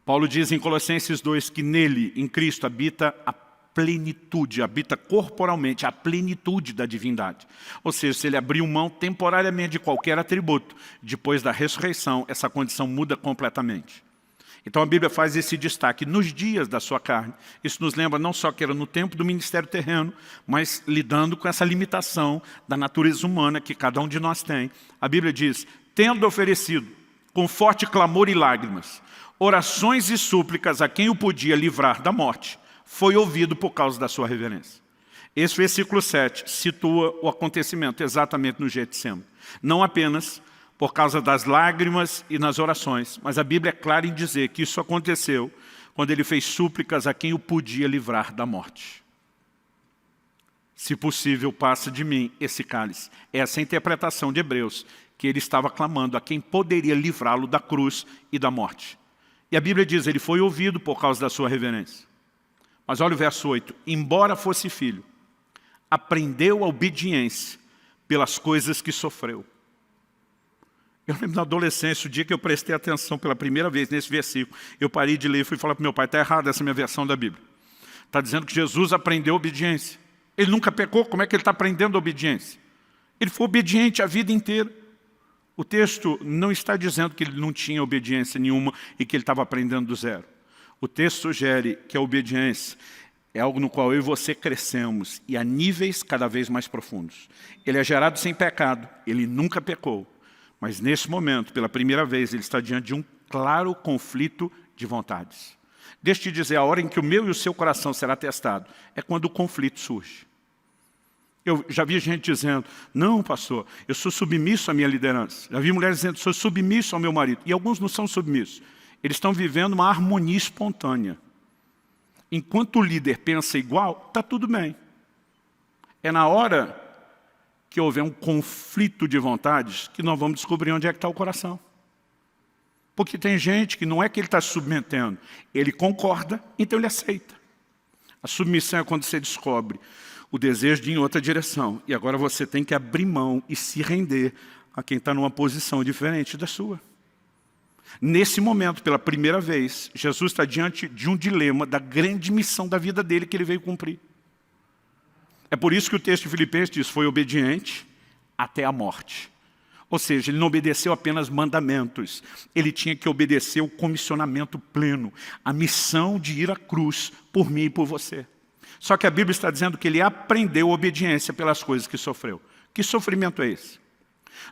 S1: Paulo diz em Colossenses 2 que nele, em Cristo, habita a plenitude, habita corporalmente a plenitude da divindade. Ou seja, se ele abriu mão temporariamente de qualquer atributo, depois da ressurreição, essa condição muda completamente. Então a Bíblia faz esse destaque, nos dias da sua carne. Isso nos lembra não só que era no tempo do ministério terreno, mas lidando com essa limitação da natureza humana que cada um de nós tem. A Bíblia diz, tendo oferecido com forte clamor e lágrimas, orações e súplicas a quem o podia livrar da morte, foi ouvido por causa da sua reverência. Esse versículo 7 situa o acontecimento exatamente no Getsemane. Não apenas por causa das lágrimas e nas orações, mas a Bíblia é clara em dizer que isso aconteceu quando ele fez súplicas a quem o podia livrar da morte. Se possível, passa de mim esse cálice. Essa é a interpretação de Hebreus, que ele estava clamando a quem poderia livrá-lo da cruz e da morte. E a Bíblia diz, ele foi ouvido por causa da sua reverência. Mas olha o verso 8, embora fosse filho, aprendeu a obediência pelas coisas que sofreu. Eu lembro na adolescência, o dia que eu prestei atenção pela primeira vez nesse versículo, eu parei de ler e fui falar para o meu pai, está errado essa minha versão da Bíblia. Está dizendo que Jesus aprendeu a obediência. Ele nunca pecou, como é que ele está aprendendo a obediência? Ele foi obediente a vida inteira. O texto não está dizendo que ele não tinha obediência nenhuma e que ele estava aprendendo do zero. O texto sugere que a obediência é algo no qual eu e você crescemos e a níveis cada vez mais profundos. Ele é gerado sem pecado, ele nunca pecou. Mas nesse momento, pela primeira vez, ele está diante de um claro conflito de vontades. Deixa eu te dizer, a hora em que o meu e o seu coração será testado é quando o conflito surge. Eu já vi gente dizendo, não, pastor, eu sou submisso à minha liderança. Já vi mulheres dizendo, sou submisso ao meu marido. E alguns não são submissos. Eles estão vivendo uma harmonia espontânea. Enquanto o líder pensa igual, está tudo bem. É na hora que houver um conflito de vontades que nós vamos descobrir onde é que está o coração. Porque tem gente que não é que ele está se submetendo, ele concorda, então ele aceita. A submissão é quando você descobre o desejo de ir em outra direção. E agora você tem que abrir mão e se render a quem está numa posição diferente da sua. Nesse momento, pela primeira vez, Jesus está diante de um dilema da grande missão da vida dele que ele veio cumprir. É por isso que o texto de Filipenses diz, foi obediente até a morte. Ou seja, ele não obedeceu apenas mandamentos, ele tinha que obedecer o comissionamento pleno, a missão de ir à cruz por mim e por você. Só que a Bíblia está dizendo que ele aprendeu obediência pelas coisas que sofreu. Que sofrimento é esse?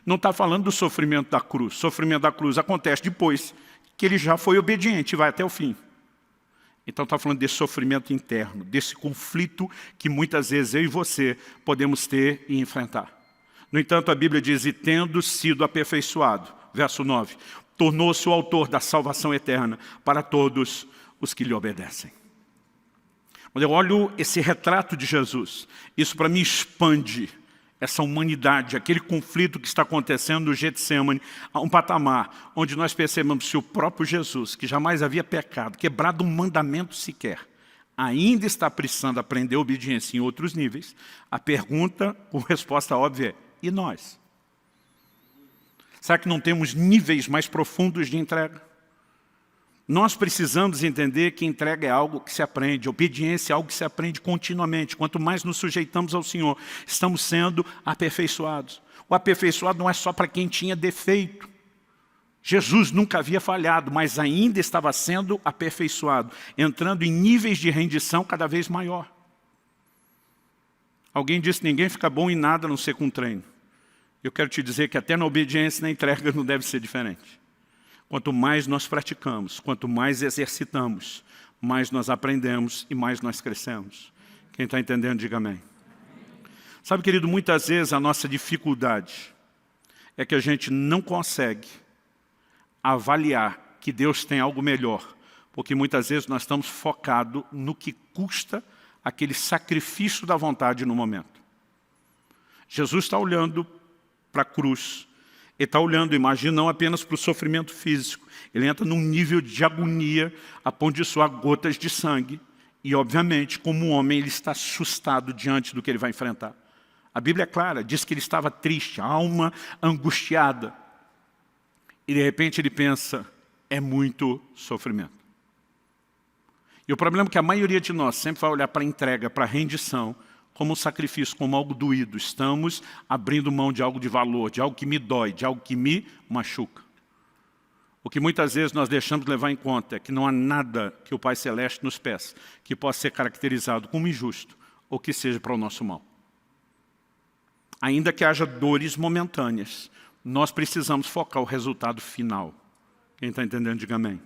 S1: Não está falando do sofrimento da cruz. O sofrimento da cruz acontece depois que ele já foi obediente e vai até o fim. Então está falando desse sofrimento interno, desse conflito que muitas vezes eu e você podemos ter e enfrentar. No entanto, a Bíblia diz, e tendo sido aperfeiçoado, verso 9, tornou-se o autor da salvação eterna para todos os que lhe obedecem. Quando eu olho esse retrato de Jesus, isso para mim expande essa humanidade, aquele conflito que está acontecendo no Getsêmani, a um patamar onde nós percebemos se o próprio Jesus, que jamais havia pecado, quebrado um mandamento sequer, ainda está precisando aprender obediência em outros níveis, a pergunta com resposta óbvia é, e nós? Será que não temos níveis mais profundos de entrega? Nós precisamos entender que entrega é algo que se aprende, obediência é algo que se aprende continuamente. Quanto mais nos sujeitamos ao Senhor, estamos sendo aperfeiçoados. O aperfeiçoado não é só para quem tinha defeito. Jesus nunca havia falhado, mas ainda estava sendo aperfeiçoado, entrando em níveis de rendição cada vez maior. Alguém disse que ninguém fica bom em nada a não ser com treino. Eu quero te dizer que até na obediência e na entrega não deve ser diferente. Quanto mais nós praticamos, quanto mais exercitamos, mais nós aprendemos e mais nós crescemos. Quem está entendendo, diga amém. Sabe, querido, muitas vezes a nossa dificuldade é que a gente não consegue avaliar que Deus tem algo melhor, porque muitas vezes nós estamos focados no que custa aquele sacrifício da vontade no momento. Jesus está olhando para a cruz. Ele está olhando, imagina, não apenas para o sofrimento físico. Ele entra num nível de agonia, a ponto de suar gotas de sangue. E, obviamente, como homem, ele está assustado diante do que ele vai enfrentar. A Bíblia é clara, diz que ele estava triste, a alma angustiada. E, de repente, ele pensa, é muito sofrimento. E o problema é que a maioria de nós sempre vai olhar para a entrega, para a rendição, como um sacrifício, como algo doído. Estamos abrindo mão de algo de valor, de algo que me dói, de algo que me machuca. O que muitas vezes nós deixamos de levar em conta é que não há nada que o Pai Celeste nos peça que possa ser caracterizado como injusto ou que seja para o nosso mal. Ainda que haja dores momentâneas, nós precisamos focar o resultado final. Quem está entendendo, diga amém.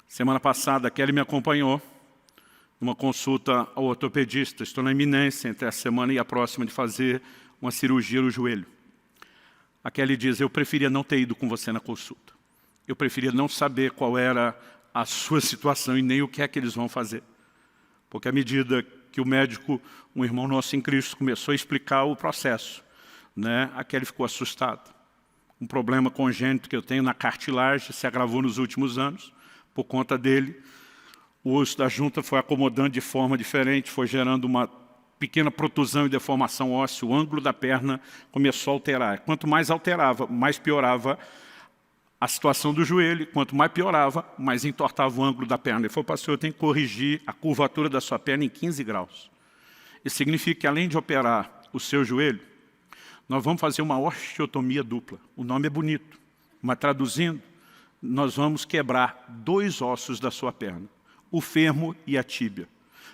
S1: Semana passada, a Kelly me acompanhou numa consulta ao ortopedista. Estou na iminência entre a semana e a próxima de fazer uma cirurgia no joelho. A Kelly diz, eu preferia não ter ido com você na consulta. Eu preferia não saber qual era a sua situação e nem o que é que eles vão fazer. Porque à medida que o médico, um irmão nosso em Cristo, começou a explicar o processo, né, a Kelly ficou assustada. Um problema congênito que eu tenho na cartilagem se agravou nos últimos anos. Por conta dele, o osso da junta foi acomodando de forma diferente, foi gerando uma pequena protusão e deformação óssea. O ângulo da perna começou a alterar. Quanto mais alterava, mais piorava a situação do joelho. Quanto mais piorava, mais entortava o ângulo da perna. Ele falou, pastor, eu tenho que corrigir a curvatura da sua perna em 15 graus. Isso significa que além de operar o seu joelho, nós vamos fazer uma osteotomia dupla. O nome é bonito, mas traduzindo, nós vamos quebrar 2 ossos da sua perna, o fêmur e a tíbia,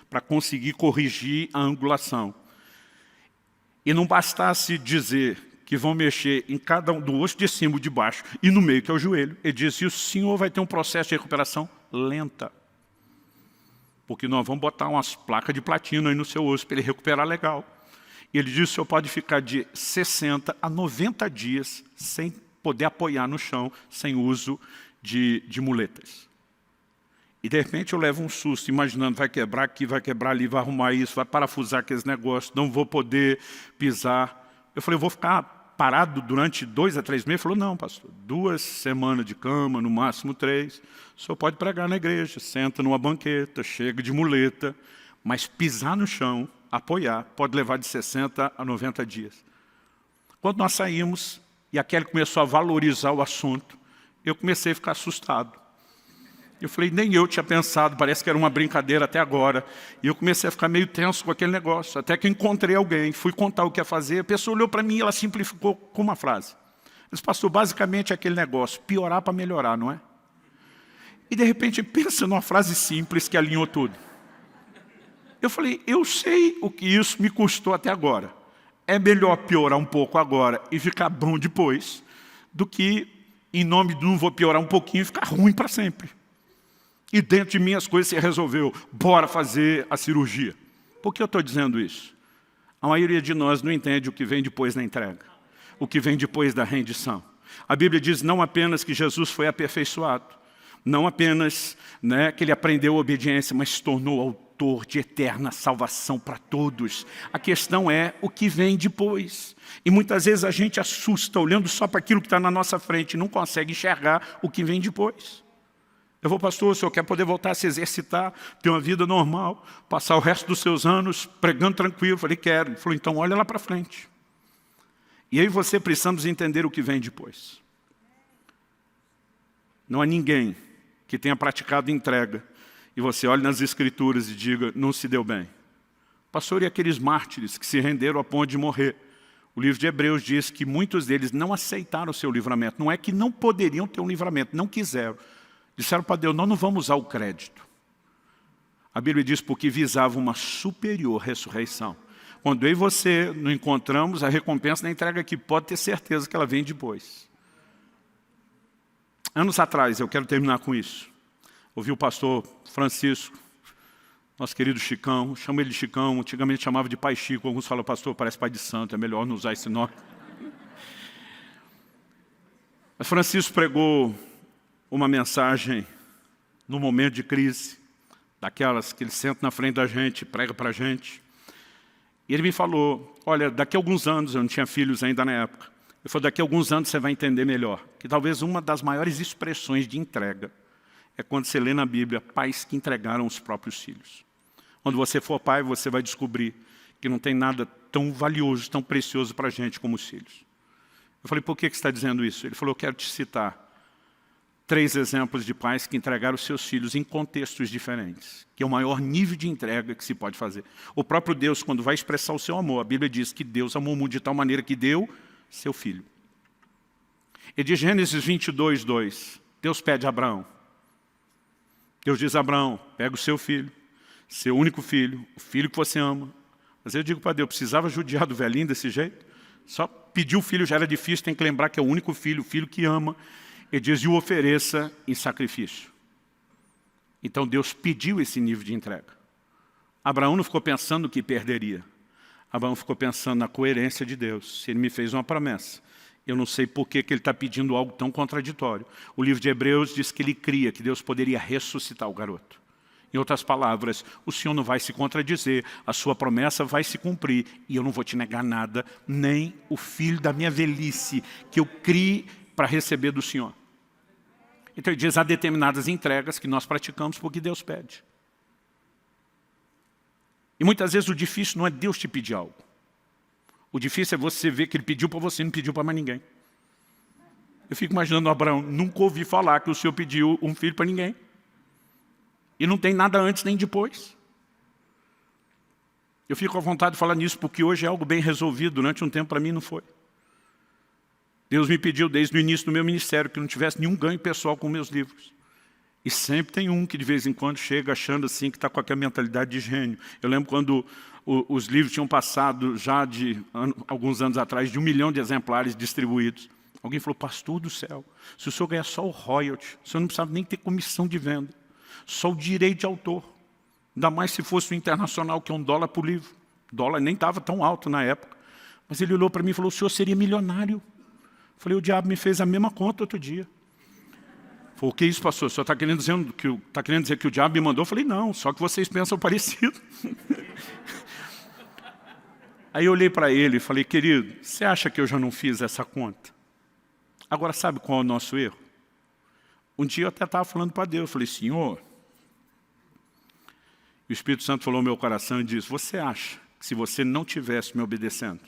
S1: para conseguir corrigir a angulação. E não bastasse dizer que vão mexer em cada um, do osso de cima, de baixo, e no meio, que é o joelho. Ele disse, e o senhor vai ter um processo de recuperação lenta. Porque nós vamos botar umas placas de platina aí no seu osso para ele recuperar legal. E ele disse, o senhor pode ficar de 60 a 90 dias sem poder apoiar no chão, sem uso de muletas. E de repente eu levo um susto, imaginando, vai quebrar aqui, vai quebrar ali, vai arrumar isso, vai parafusar aqueles negócios, não vou poder pisar. Eu falei, eu vou ficar parado durante 2 a 3 meses? Ele falou, não, pastor, 2 semanas de cama, no máximo 3. O senhor pode pregar na igreja, senta numa banqueta, chega de muleta, mas pisar no chão, apoiar, pode levar de 60 a 90 dias. Quando nós saímos, e a Kelly começou a valorizar o assunto, eu comecei a ficar assustado. Eu falei, nem eu tinha pensado, parece que era uma brincadeira até agora. E eu comecei a ficar meio tenso com aquele negócio. Até que encontrei alguém, fui contar o que ia fazer. A pessoa olhou para mim e ela simplificou com uma frase. Ela disse, pastor, basicamente é aquele negócio, piorar para melhorar, não é? E de repente pensa numa frase simples que alinhou tudo. Eu falei, eu sei o que isso me custou até agora. É melhor piorar um pouco agora e ficar bom depois, do que, em nome do não vou piorar um pouquinho e ficar ruim para sempre. E dentro de mim as coisas se resolveu, bora fazer a cirurgia. Por que eu estou dizendo isso? A maioria de nós não entende o que vem depois da entrega, o que vem depois da rendição. A Bíblia diz não apenas que Jesus foi aperfeiçoado, não apenas que ele aprendeu a obediência, mas se tornou autor de eterna salvação para todos. A questão é o que vem depois. E muitas vezes a gente assusta olhando só para aquilo que está na nossa frente e não consegue enxergar o que vem depois. Eu vou, pastor, o senhor quer poder voltar a se exercitar, ter uma vida normal, passar o resto dos seus anos pregando tranquilo? Eu falei, quero. Ele falou, então olha lá para frente. E aí você precisamos entender o que vem depois. Não há ninguém que tenha praticado entrega e você olhe nas Escrituras e diga, não se deu bem. Pastor, e aqueles mártires que se renderam a ponto de morrer? O livro de Hebreus diz que muitos deles não aceitaram o seu livramento. Não é que não poderiam ter um livramento, não quiseram. Disseram para Deus, nós não vamos usar o crédito. A Bíblia diz, porque visava uma superior ressurreição. Quando eu e você nos encontramos, a recompensa da entrega aqui, pode ter certeza que ela vem depois. Anos atrás, eu quero terminar com isso. Ouvi o pastor Francisco, nosso querido Chicão, chamo ele de Chicão, antigamente chamava de Pai Chico, alguns falam, pastor, parece pai de santo, é melhor não usar esse nome. Mas Francisco pregou uma mensagem no momento de crise, daquelas que ele senta na frente da gente, prega para a gente. E ele me falou, olha, daqui a alguns anos, eu não tinha filhos ainda na época, ele falou, daqui a alguns anos você vai entender melhor, que talvez uma das maiores expressões de entrega é quando você lê na Bíblia pais que entregaram os próprios filhos. Quando você for pai, você vai descobrir que não tem nada tão valioso, tão precioso para a gente como os filhos. Eu falei, por que você está dizendo isso? Ele falou, eu quero te citar 3 exemplos de pais que entregaram os seus filhos em contextos diferentes, que é o maior nível de entrega que se pode fazer. O próprio Deus, quando vai expressar o seu amor, a Bíblia diz que Deus amou o mundo de tal maneira que deu seu filho. E de Gênesis 22, 2, Deus pede a Abraão. Deus diz a Abraão, pega o seu filho, seu único filho, o filho que você ama. Mas eu digo para Deus, precisava judiar do velhinho desse jeito? Só pedir o filho já era difícil, tem que lembrar que é o único filho, o filho que ama. Ele diz, e o ofereça em sacrifício. Então Deus pediu esse nível de entrega. Abraão não ficou pensando que perderia. Abraão ficou pensando na coerência de Deus. Se ele me fez uma promessa, eu não sei por que ele está pedindo algo tão contraditório. O livro de Hebreus diz que ele cria, que Deus poderia ressuscitar o garoto. Em outras palavras, o Senhor não vai se contradizer, a sua promessa vai se cumprir, e eu não vou te negar nada, nem o filho da minha velhice, que eu criei para receber do Senhor. Então ele diz, há determinadas entregas que nós praticamos porque Deus pede. E muitas vezes o difícil não é Deus te pedir algo. O difícil é você ver que Ele pediu para você e não pediu para mais ninguém. Eu fico imaginando Abraão, nunca ouvi falar que o Senhor pediu um filho para ninguém. E não tem nada antes nem depois. Eu fico à vontade de falar nisso porque hoje é algo bem resolvido, durante um tempo para mim não foi. Deus me pediu desde o início do meu ministério que não tivesse nenhum ganho pessoal com meus livros. E sempre tem um que de vez em quando chega achando assim que está com aquela mentalidade de gênio. Eu lembro quando os livros tinham passado já de alguns anos atrás de 1 milhão de exemplares distribuídos. Alguém falou, pastor do céu, se o senhor ganhar só o royalty, o senhor não precisava nem ter comissão de venda, só o direito de autor. Ainda mais se fosse o internacional, que é $1 por livro. O dólar nem estava tão alto na época. Mas ele olhou para mim e falou, o senhor seria milionário. Eu falei, o diabo me fez a mesma conta outro dia. Falei, o que é isso, pastor? O senhor está querendo dizer que o diabo me mandou? Eu falei, não, só que vocês pensam parecido. Aí eu olhei para ele e falei, querido, você acha que eu já não fiz essa conta? Agora, sabe qual é o nosso erro? Um dia eu até estava falando para Deus, eu falei, Senhor, e o Espírito Santo falou no meu coração e disse, você acha que se você não tivesse me obedecendo,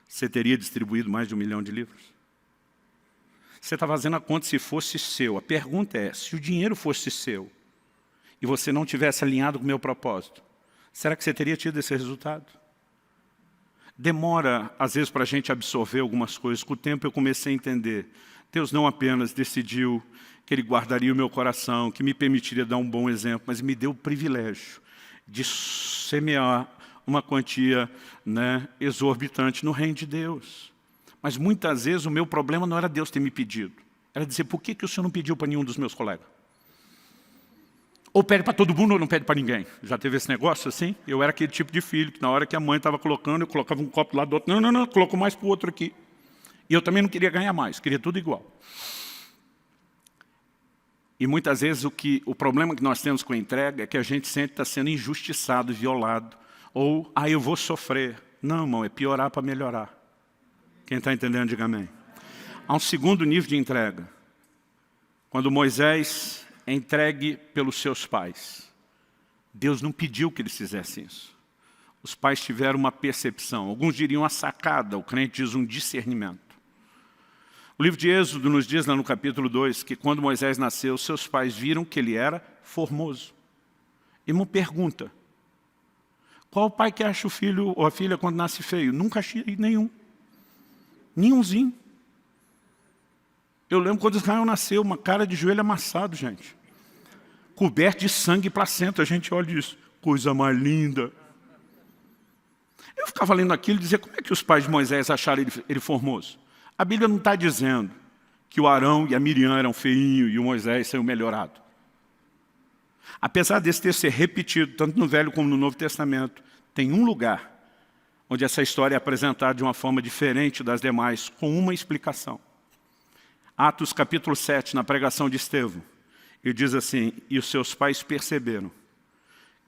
S1: você teria distribuído mais de 1 milhão de livros? Você está fazendo a conta se fosse seu. A pergunta é, se o dinheiro fosse seu e você não tivesse alinhado com o meu propósito, será que você teria tido esse resultado? Demora, às vezes, para a gente absorver algumas coisas. Com o tempo eu comecei a entender. Deus não apenas decidiu que Ele guardaria o meu coração, que me permitiria dar um bom exemplo, mas me deu o privilégio de semear uma quantia, exorbitante no reino de Deus. Mas muitas vezes o meu problema não era Deus ter me pedido. Era dizer, por que o senhor não pediu para nenhum dos meus colegas? Ou pede para todo mundo ou não pede para ninguém. Já teve esse negócio assim? Eu era aquele tipo de filho, que na hora que a mãe estava colocando, eu colocava um copo lá do outro. Não, colocou mais para o outro aqui. E eu também não queria ganhar mais, queria tudo igual. E muitas vezes o problema que nós temos com a entrega é que a gente sempre está sendo injustiçado, violado. Ou, eu vou sofrer. Não, irmão, é piorar para melhorar. Quem está entendendo, diga amém. Há um segundo nível de entrega. Quando Moisés é entregue pelos seus pais. Deus não pediu que eles fizessem isso. Os pais tiveram uma percepção. Alguns diriam a sacada, o crente diz um discernimento. O livro de Êxodo nos diz lá no capítulo 2 que quando Moisés nasceu, seus pais viram que ele era formoso. E uma pergunta. Qual o pai que acha o filho ou a filha quando nasce feio? Nunca achei nenhum. Nenhumzinho. Eu lembro quando Israel nasceu, uma cara de joelho amassado, gente. Coberto de sangue e placenta. A gente olha isso. Coisa mais linda. Eu ficava lendo aquilo e dizia, como é que os pais de Moisés acharam ele formoso? A Bíblia não está dizendo que o Arão e a Miriam eram feinhos e o Moisés saiu melhorado. Apesar desse texto ser repetido, tanto no Velho como no Novo Testamento, tem um lugar onde essa história é apresentada de uma forma diferente das demais, com uma explicação. Atos capítulo 7, na pregação de Estevão, ele diz assim, e os seus pais perceberam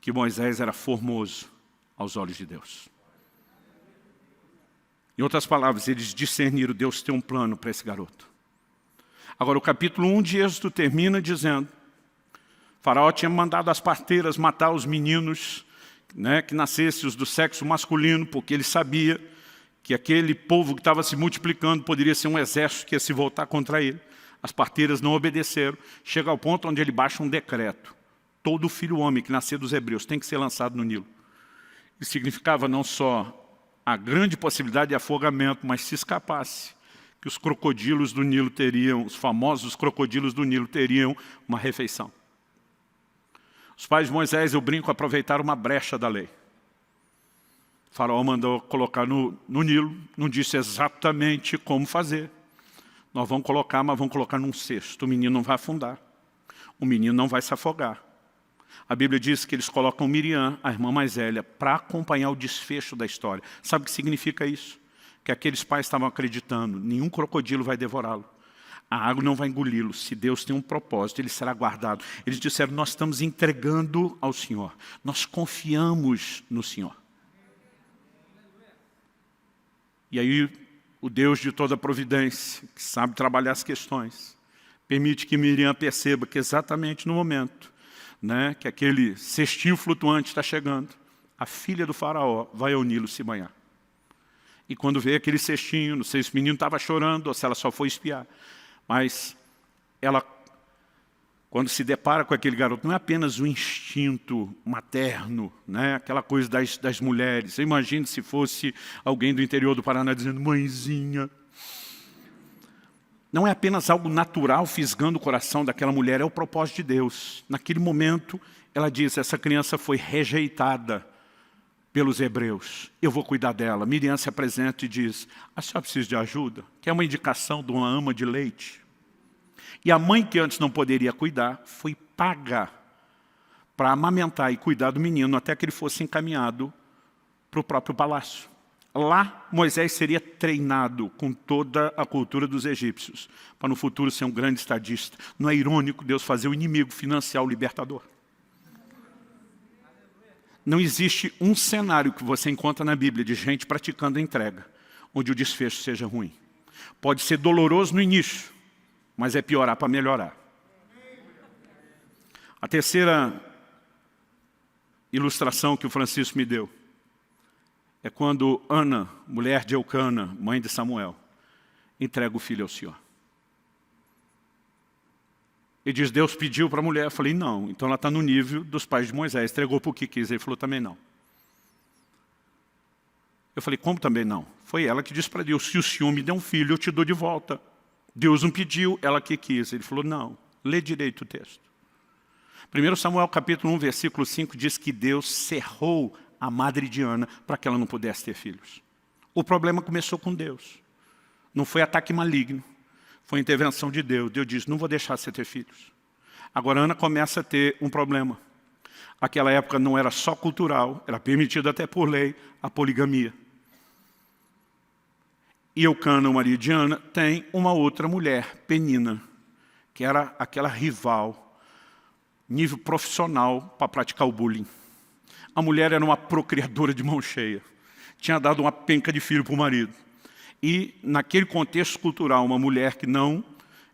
S1: que Moisés era formoso aos olhos de Deus. Em outras palavras, eles discerniram, Deus tem um plano para esse garoto. Agora, o capítulo 1 de Êxodo termina dizendo, Faraó tinha mandado as parteiras matar os meninos, que nascessem os do sexo masculino, porque ele sabia que aquele povo que estava se multiplicando poderia ser um exército que ia se voltar contra ele. As parteiras não obedeceram. Chega ao ponto onde ele baixa um decreto. Todo filho homem que nascer dos hebreus tem que ser lançado no Nilo. Isso significava não só a grande possibilidade de afogamento, mas se escapasse, que os crocodilos do Nilo teriam, os famosos crocodilos do Nilo teriam uma refeição. Os pais de Moisés, eu brinco, aproveitaram uma brecha da lei. O faraó mandou colocar no Nilo, não disse exatamente como fazer. Nós vamos colocar, mas vamos colocar num cesto. O menino não vai afundar. O menino não vai se afogar. A Bíblia diz que eles colocam Miriam, a irmã mais velha, para acompanhar o desfecho da história. Sabe o que significa isso? Que aqueles pais estavam acreditando, nenhum crocodilo vai devorá-lo. A água não vai engoli-lo. Se Deus tem um propósito, ele será guardado. Eles disseram, nós estamos entregando ao Senhor. Nós confiamos no Senhor. E aí, o Deus de toda providência, que sabe trabalhar as questões, permite que Miriam perceba que exatamente no momento, que aquele cestinho flutuante está chegando, a filha do faraó vai ao Nilo se banhar. E quando vê aquele cestinho, não sei se o menino estava chorando ou se ela só foi espiar, mas ela, quando se depara com aquele garoto, não é apenas o instinto materno, aquela coisa das mulheres. Imagine se fosse alguém do interior do Paraná dizendo, mãezinha, não é apenas algo natural fisgando o coração daquela mulher, é o propósito de Deus. Naquele momento, ela diz, essa criança foi rejeitada pelos hebreus. Eu vou cuidar dela. Miriam se apresenta e diz, a senhora precisa de ajuda? Quer uma indicação de uma ama de leite? E a mãe que antes não poderia cuidar, foi paga para amamentar e cuidar do menino até que ele fosse encaminhado para o próprio palácio. Lá, Moisés seria treinado com toda a cultura dos egípcios, para no futuro ser um grande estadista. Não é irônico Deus fazer o inimigo financiar o libertador? Não existe um cenário que você encontra na Bíblia de gente praticando a entrega, onde o desfecho seja ruim. Pode ser doloroso no início, mas é piorar para melhorar. A terceira ilustração que o Francisco me deu é quando Ana, mulher de Eucana, mãe de Samuel, entrega o filho ao Senhor. E diz, Deus pediu para a mulher. Eu falei, não. Então ela está no nível dos pais de Moisés. Entregou para o que quis. Ele falou, também não. Eu falei, como também não? Foi ela que disse para Deus, se o Senhor me der um filho, eu te dou de volta. Deus não pediu, ela que quis. Ele falou, não. Lê direito o texto. 1 Samuel capítulo 1, versículo 5 diz que Deus cerrou a madre de Ana para que ela não pudesse ter filhos. O problema começou com Deus. Não foi ataque maligno. Foi intervenção de Deus. Deus disse, não vou deixar você ter filhos. Agora Ana começa a ter um problema. Aquela época não era só cultural, era permitido até por lei a poligamia. E Eucana, o marido de Ana, tem uma outra mulher, Penina, que era aquela rival, nível profissional para praticar o bullying. A mulher era uma procriadora de mão cheia. Tinha dado uma penca de filho para o marido. E, naquele contexto cultural, uma mulher que não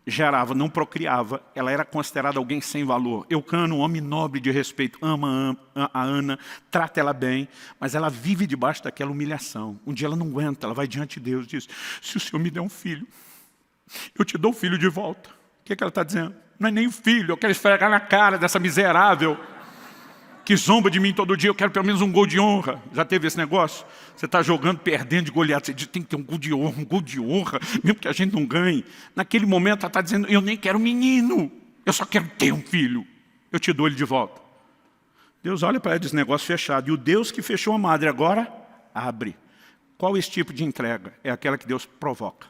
S1: gerava, não procriava, ela era considerada alguém sem valor. Eucana, um homem nobre de respeito, ama a Ana, trata ela bem, mas ela vive debaixo daquela humilhação. Um dia ela não aguenta, ela vai diante de Deus e diz, se o Senhor me der um filho, eu te dou o filho de volta. O que ela está dizendo? Não é nem o filho, eu quero esfregar na cara dessa miserável que zomba de mim todo dia, eu quero pelo menos um gol de honra. Já teve esse negócio? Você está jogando, perdendo de goleada, você diz, tem que ter um gol de honra, mesmo que a gente não ganhe. Naquele momento ela está dizendo, eu nem quero menino, eu só quero ter um filho. Eu te dou ele de volta. Deus olha para ela e diz, negócio fechado. E o Deus que fechou a madre agora, abre. Qual esse tipo de entrega? É aquela que Deus provoca.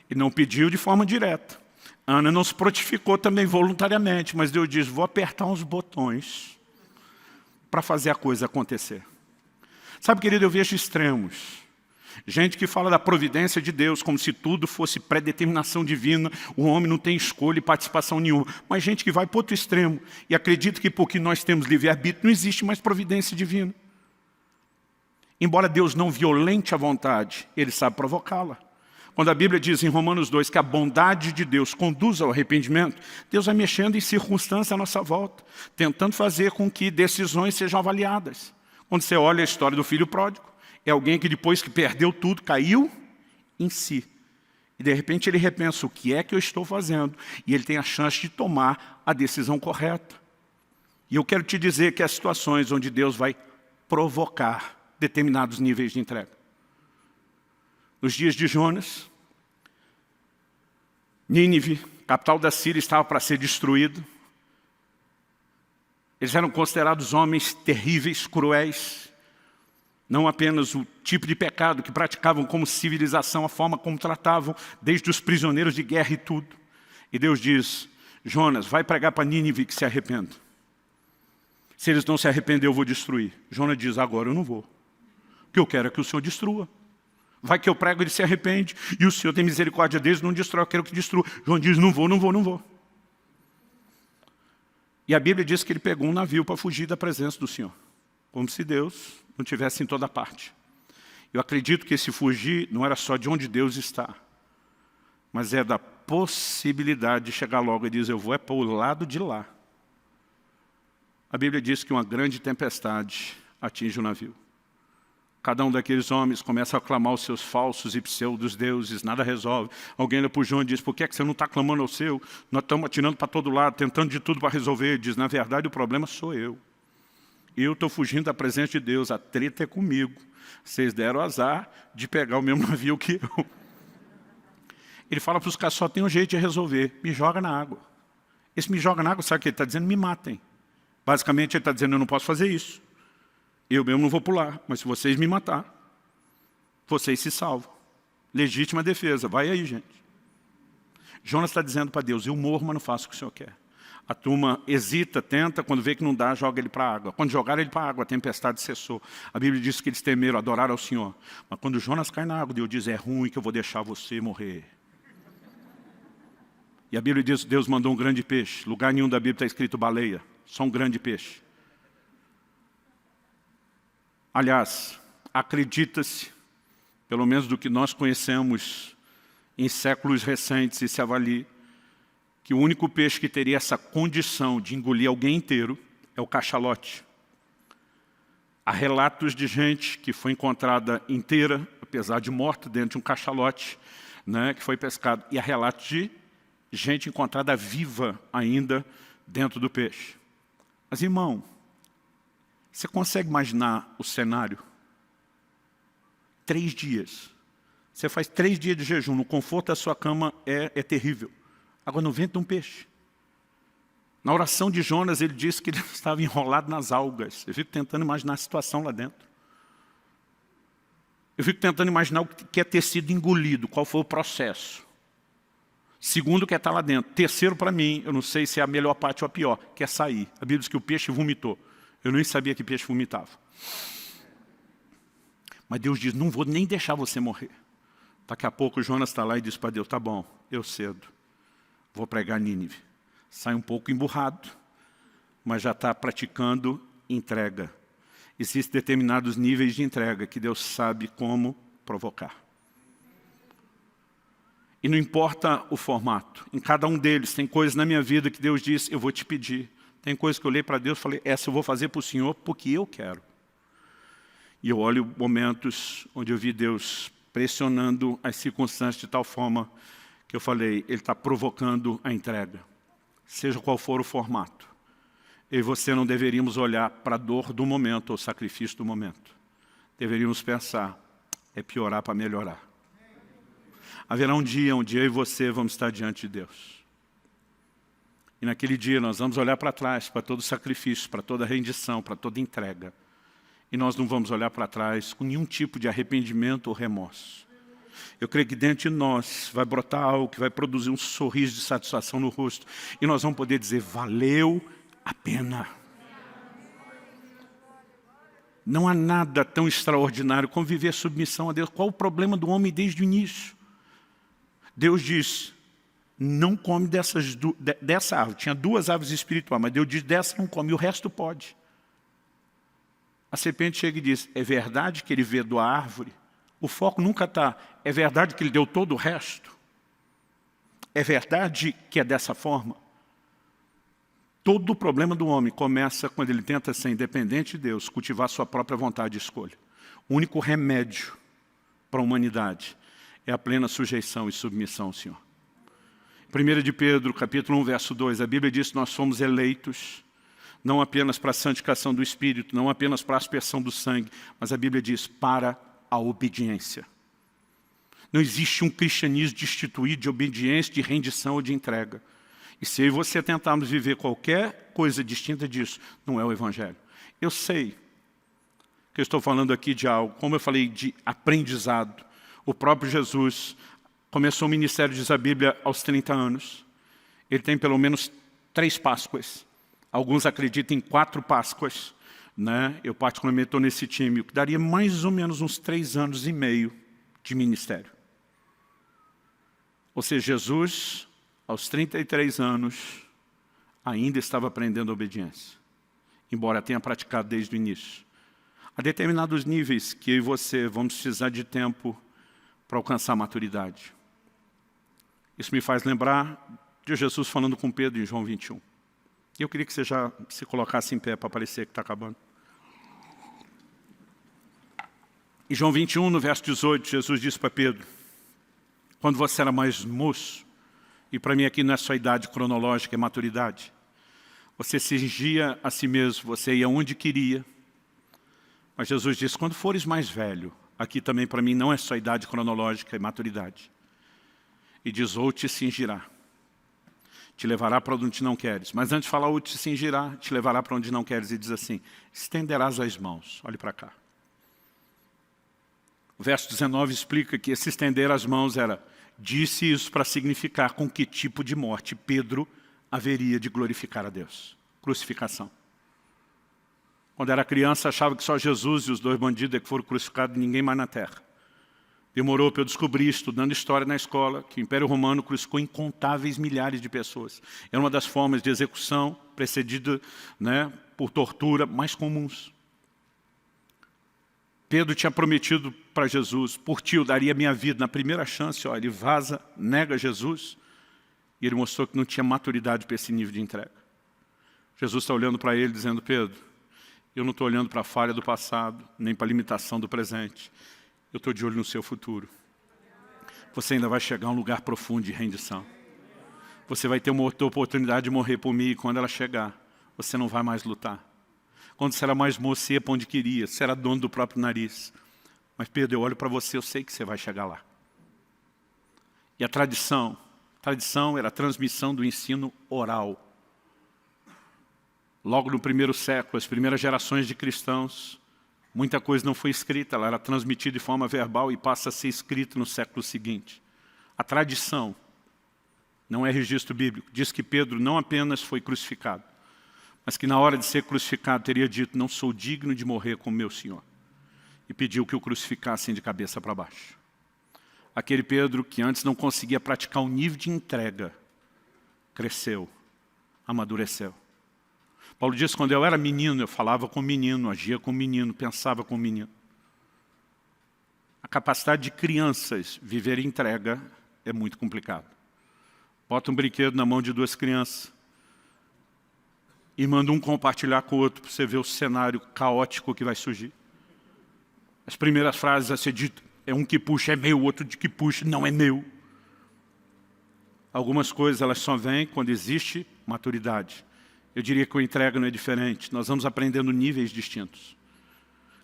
S1: E não pediu de forma direta. Ana não se prontificou também voluntariamente, mas Deus diz, vou apertar uns botões para fazer a coisa acontecer. Sabe, querido, eu vejo extremos. Gente que fala da providência de Deus como se tudo fosse predeterminação divina, o homem não tem escolha e participação nenhuma. Mas gente que vai para outro extremo e acredita que porque nós temos livre-arbítrio não existe mais providência divina. Embora Deus não violente a vontade, Ele sabe provocá-la. Quando a Bíblia diz em Romanos 2 que a bondade de Deus conduz ao arrependimento, Deus vai mexendo em circunstâncias à nossa volta, tentando fazer com que decisões sejam avaliadas. Quando você olha a história do filho pródigo, é alguém que depois que perdeu tudo, caiu em si. E de repente ele repensa, o que é que eu estou fazendo? E ele tem a chance de tomar a decisão correta. E eu quero te dizer que há situações onde Deus vai provocar determinados níveis de entrega. Nos dias de Jonas, Nínive, capital da Síria, estava para ser destruído. Eles eram considerados homens terríveis, cruéis. Não apenas o tipo de pecado que praticavam como civilização, a forma como tratavam, desde os prisioneiros de guerra e tudo. E Deus diz, Jonas, vai pregar para Nínive que se arrependa. Se eles não se arrependerem, eu vou destruir. Jonas diz, agora eu não vou. O que eu quero é que o Senhor destrua. Vai que eu prego, ele se arrepende, e o Senhor tem misericórdia deles, não destrói, eu quero que destrua. João diz, não vou, não vou, não vou. E a Bíblia diz que ele pegou um navio para fugir da presença do Senhor. Como se Deus não estivesse em toda parte. Eu acredito que esse fugir não era só de onde Deus está, mas é da possibilidade de chegar logo e dizer, eu vou é para o lado de lá. A Bíblia diz que uma grande tempestade atinge o navio. Cada um daqueles homens começa a clamar os seus falsos e pseudos deuses, nada resolve. Alguém olha para o João e diz, por que você não está clamando ao seu? Nós estamos atirando para todo lado, tentando de tudo para resolver. Ele diz, na verdade o problema sou eu. Eu estou fugindo da presença de Deus, a treta é comigo. Vocês deram azar de pegar o mesmo navio que eu. Ele fala para os caras, só tem um jeito de resolver, me joga na água. Esse me joga na água, sabe o que ele está dizendo? Me matem. Basicamente ele está dizendo, eu não posso fazer isso. Eu mesmo não vou pular, mas se vocês me matar, vocês se salvam. Legítima defesa, vai aí, gente. Jonas está dizendo para Deus, eu morro, mas não faço o que o Senhor quer. A turma hesita, tenta, quando vê que não dá, joga ele para a água. Quando jogaram ele para a água, a tempestade cessou. A Bíblia diz que eles temeram, adoraram ao Senhor. Mas quando Jonas cai na água, Deus diz, é ruim que eu vou deixar você morrer. E a Bíblia diz, Deus mandou um grande peixe. Lugar nenhum da Bíblia está escrito baleia, só um grande peixe. Aliás, acredita-se, pelo menos do que nós conhecemos em séculos recentes, e se avalie, que o único peixe que teria essa condição de engolir alguém inteiro é o cachalote. Há relatos de gente que foi encontrada inteira, apesar de morta, dentro de um cachalote, né, que foi pescado. E há relatos de gente encontrada viva ainda dentro do peixe. Mas, irmão, você consegue imaginar o cenário? 3 dias. Você faz 3 dias de jejum, no conforto da sua cama é terrível. Agora, no ventre de um peixe. Na oração de Jonas, ele disse que ele estava enrolado nas algas. Eu fico tentando imaginar a situação lá dentro. Eu fico tentando imaginar o que é ter sido engolido, qual foi o processo. Segundo, que é estar lá dentro. Terceiro, para mim, eu não sei se é a melhor parte ou a pior, que é sair. A Bíblia diz que o peixe vomitou. Eu nem sabia que peixe vomitava. Mas Deus diz, não vou nem deixar você morrer. Daqui a pouco Jonas está lá e diz para Deus, tá bom, eu cedo. Vou pregar Nínive. Sai um pouco emburrado, mas já está praticando entrega. Existem determinados níveis de entrega que Deus sabe como provocar. E não importa o formato. Em cada um deles tem coisas na minha vida que Deus diz, eu vou te pedir. Tem coisas que eu olhei para Deus e falei, essa eu vou fazer para o Senhor porque eu quero. E eu olho momentos onde eu vi Deus pressionando as circunstâncias de tal forma que eu falei, Ele está provocando a entrega. Seja qual for o formato. Eu e você não deveríamos olhar para a dor do momento ou o sacrifício do momento. Deveríamos pensar, é piorar para melhorar. Haverá um dia onde eu e você vamos estar diante de Deus. E naquele dia nós vamos olhar para trás, para todo sacrifício, para toda rendição, para toda entrega. E nós não vamos olhar para trás com nenhum tipo de arrependimento ou remorso. Eu creio que dentro de nós vai brotar algo que vai produzir um sorriso de satisfação no rosto. E nós vamos poder dizer, valeu a pena. Não há nada tão extraordinário como viver submissão a Deus. Qual o problema do homem desde o início? Deus diz, não come dessa árvore. Tinha 2 árvores espirituais, mas Deus diz, dessa não come, e o resto pode. A serpente chega e diz, é verdade que ele vedou a árvore? O foco nunca está, é verdade que ele deu todo o resto? É verdade que é dessa forma? Todo o problema do homem começa quando ele tenta ser independente de Deus, cultivar sua própria vontade e escolha. O único remédio para a humanidade é a plena sujeição e submissão ao Senhor. 1 de Pedro, capítulo 1, verso 2, a Bíblia diz que nós fomos eleitos, não apenas para a santificação do Espírito, não apenas para a aspersão do sangue, mas a Bíblia diz para a obediência. Não existe um cristianismo destituído de obediência, de rendição ou de entrega. E se eu e você tentarmos viver qualquer coisa distinta disso, não é o Evangelho. Eu sei que eu estou falando aqui de algo, como eu falei, de aprendizado. O próprio Jesus começou o ministério, diz a Bíblia, aos 30 anos. Ele tem pelo menos 3 Páscoas. Alguns acreditam em 4 Páscoas. Né? Eu particularmente estou nesse time, que daria mais ou menos uns 3 anos e meio de ministério. Ou seja, Jesus, aos 33 anos, ainda estava aprendendo a obediência, embora tenha praticado desde o início. Há determinados níveis que eu e você vamos precisar de tempo para alcançar a maturidade. Isso me faz lembrar de Jesus falando com Pedro em João 21. Eu queria que você já se colocasse em pé para parecer que está acabando. Em João 21, no verso 18, Jesus disse para Pedro, quando você era mais moço, e para mim aqui não é só idade cronológica, é maturidade, você cingia a si mesmo, você ia onde queria. Mas Jesus disse, quando fores mais velho, aqui também para mim não é só idade cronológica, é maturidade. e diz, ou te cingirá, te levará para onde não queres. Mas antes de falar, ou te cingirá, te levará para onde não queres, e diz assim, estenderás as mãos, olhe para cá. O verso 19 explica que esse estender as mãos era, disse isso para significar com que tipo de morte Pedro haveria de glorificar a Deus. Crucificação. Quando era criança, achava que só Jesus e os 2 bandidos é que foram crucificados, ninguém mais na terra. Demorou para eu descobrir, estudando história na escola, que o Império Romano crucificou incontáveis milhares de pessoas. Era uma das formas de execução, precedida, por tortura, mais comuns. Pedro tinha prometido para Jesus, por ti eu daria minha vida. Na primeira chance, ele vaza, nega Jesus, e ele mostrou que não tinha maturidade para esse nível de entrega. Jesus está olhando para ele, dizendo, Pedro, eu não estou olhando para a falha do passado, nem para a limitação do presente. Eu estou de olho no seu futuro. Você ainda vai chegar a um lugar profundo de rendição. Você vai ter uma outra oportunidade de morrer por mim, e quando ela chegar, você não vai mais lutar. Quando você era mais moço, você ia para onde queria, você era dono do próprio nariz. Mas Pedro, eu olho para você, eu sei que você vai chegar lá. E a tradição era a transmissão do ensino oral. Logo no primeiro século, as primeiras gerações de cristãos, muita coisa não foi escrita, ela era transmitida de forma verbal e passa a ser escrita no século seguinte. A tradição não é registro bíblico. Diz que Pedro não apenas foi crucificado, mas que na hora de ser crucificado teria dito, não sou digno de morrer como meu Senhor. E pediu que o crucificassem de cabeça para baixo. Aquele Pedro que antes não conseguia praticar um nível de entrega, cresceu, amadureceu. Paulo diz, quando eu era menino, eu falava com menino, agia com menino, pensava com menino. A capacidade de crianças viver entrega é muito complicado. Bota um brinquedo na mão de 2 crianças e manda um compartilhar com o outro para você ver o cenário caótico que vai surgir. As primeiras frases a ser dito, é um que puxa, é meu, o outro de que puxa, não é meu. Algumas coisas elas só vêm quando existe maturidade. Eu diria que a entrega não é diferente. Nós vamos aprendendo níveis distintos.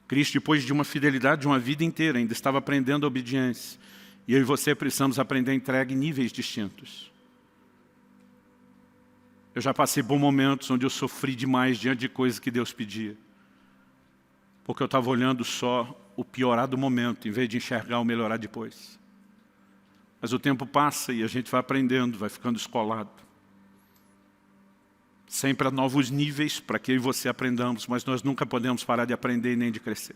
S1: Cristo, depois de uma fidelidade de uma vida inteira, ainda estava aprendendo a obediência. E eu e você precisamos aprender a entrega em níveis distintos. Eu já passei por momentos onde eu sofri demais diante de coisas que Deus pedia. Porque eu estava olhando só o piorar do momento, em vez de enxergar o melhorar depois. Mas o tempo passa e a gente vai aprendendo, vai ficando escolado. Sempre há novos níveis para que eu e você aprendamos, mas nós nunca podemos parar de aprender e nem de crescer.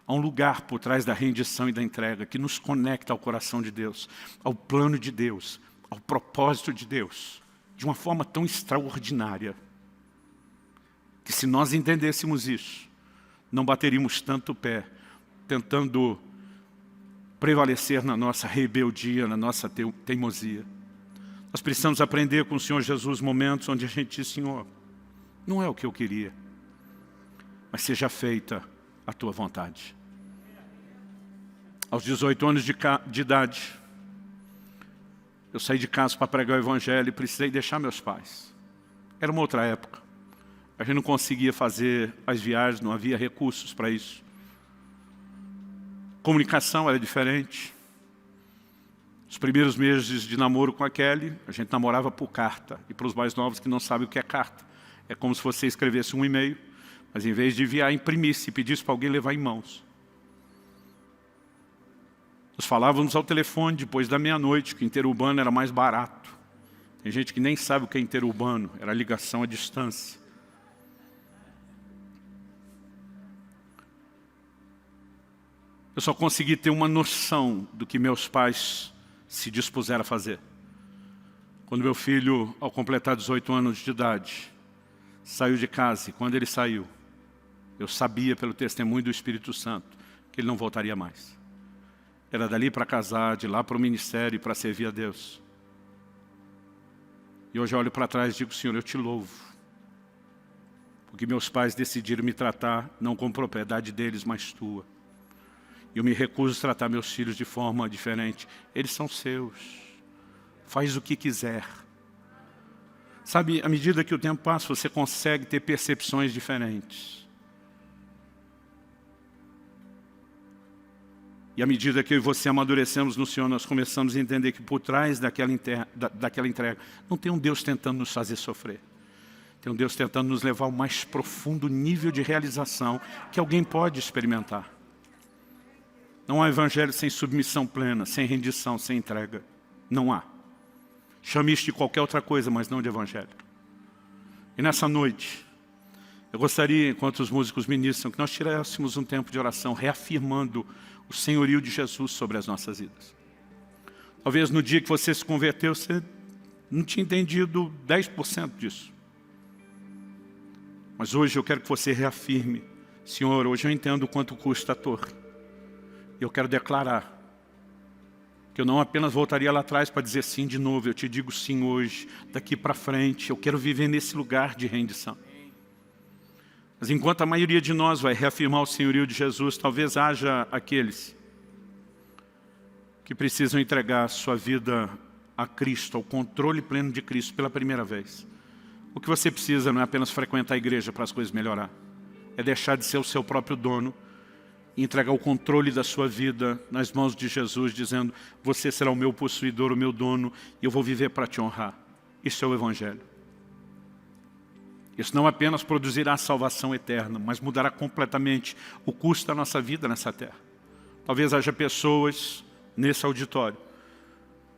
S1: Há um lugar por trás da rendição e da entrega que nos conecta ao coração de Deus, ao plano de Deus, ao propósito de Deus, de uma forma tão extraordinária, que se nós entendêssemos isso, não bateríamos tanto o pé, tentando prevalecer na nossa rebeldia, na nossa teimosia. Nós precisamos aprender com o Senhor Jesus momentos onde a gente diz, Senhor, não é o que eu queria, mas seja feita a tua vontade. Aos 18 anos de idade, eu saí de casa para pregar o Evangelho e precisei deixar meus pais. Era uma outra época. A gente não conseguia fazer as viagens, não havia recursos para isso. Comunicação era diferente. Os primeiros meses de namoro com a Kelly, a gente namorava por carta. E para os mais novos que não sabem o que é carta, é como se você escrevesse um e-mail, mas em vez de enviar, imprimisse e pedisse para alguém levar em mãos. Nós falávamos ao telefone depois da meia-noite, que interurbano era mais barato. Tem gente que nem sabe o que é interurbano, era ligação à distância. Eu só consegui ter uma noção do que meus pais se dispuseram a fazer. Quando meu filho, ao completar 18 anos de idade, saiu de casa, e quando ele saiu, eu sabia pelo testemunho do Espírito Santo que ele não voltaria mais. Era dali para casar, de lá para o ministério, para servir a Deus. E hoje eu olho para trás e digo, Senhor, eu te louvo. Porque meus pais decidiram me tratar, não como propriedade deles, mas tua. Eu me recuso a tratar meus filhos de forma diferente. Eles são seus. Faz o que quiser. Sabe, à medida que o tempo passa, você consegue ter percepções diferentes. E à medida que eu e você amadurecemos no Senhor, nós começamos a entender que por trás daquela entrega, não tem um Deus tentando nos fazer sofrer. Tem um Deus tentando nos levar ao mais profundo nível de realização que alguém pode experimentar. Não há evangelho sem submissão plena, sem rendição, sem entrega. Não há. Chame isso de qualquer outra coisa, mas não de evangelho. E nessa noite, eu gostaria, enquanto os músicos ministram, que nós tirássemos um tempo de oração, reafirmando o senhorio de Jesus sobre as nossas vidas. Talvez no dia que você se converteu, você não tinha entendido 10% disso. Mas hoje eu quero que você reafirme: Senhor, hoje eu entendo quanto custa a torre. Eu quero declarar que eu não apenas voltaria lá atrás para dizer sim de novo, eu te digo sim hoje, daqui para frente, eu quero viver nesse lugar de rendição. Mas enquanto a maioria de nós vai reafirmar o senhorio de Jesus, talvez haja aqueles que precisam entregar sua vida a Cristo, ao controle pleno de Cristo pela primeira vez. O que você precisa não é apenas frequentar a igreja para as coisas melhorar, é deixar de ser o seu próprio dono e entregar o controle da sua vida nas mãos de Jesus, dizendo: você será o meu possuidor, o meu dono, e eu vou viver para te honrar. Isso é o Evangelho. Isso não apenas produzirá salvação eterna, mas mudará completamente o custo da nossa vida nessa terra. Talvez haja pessoas nesse auditório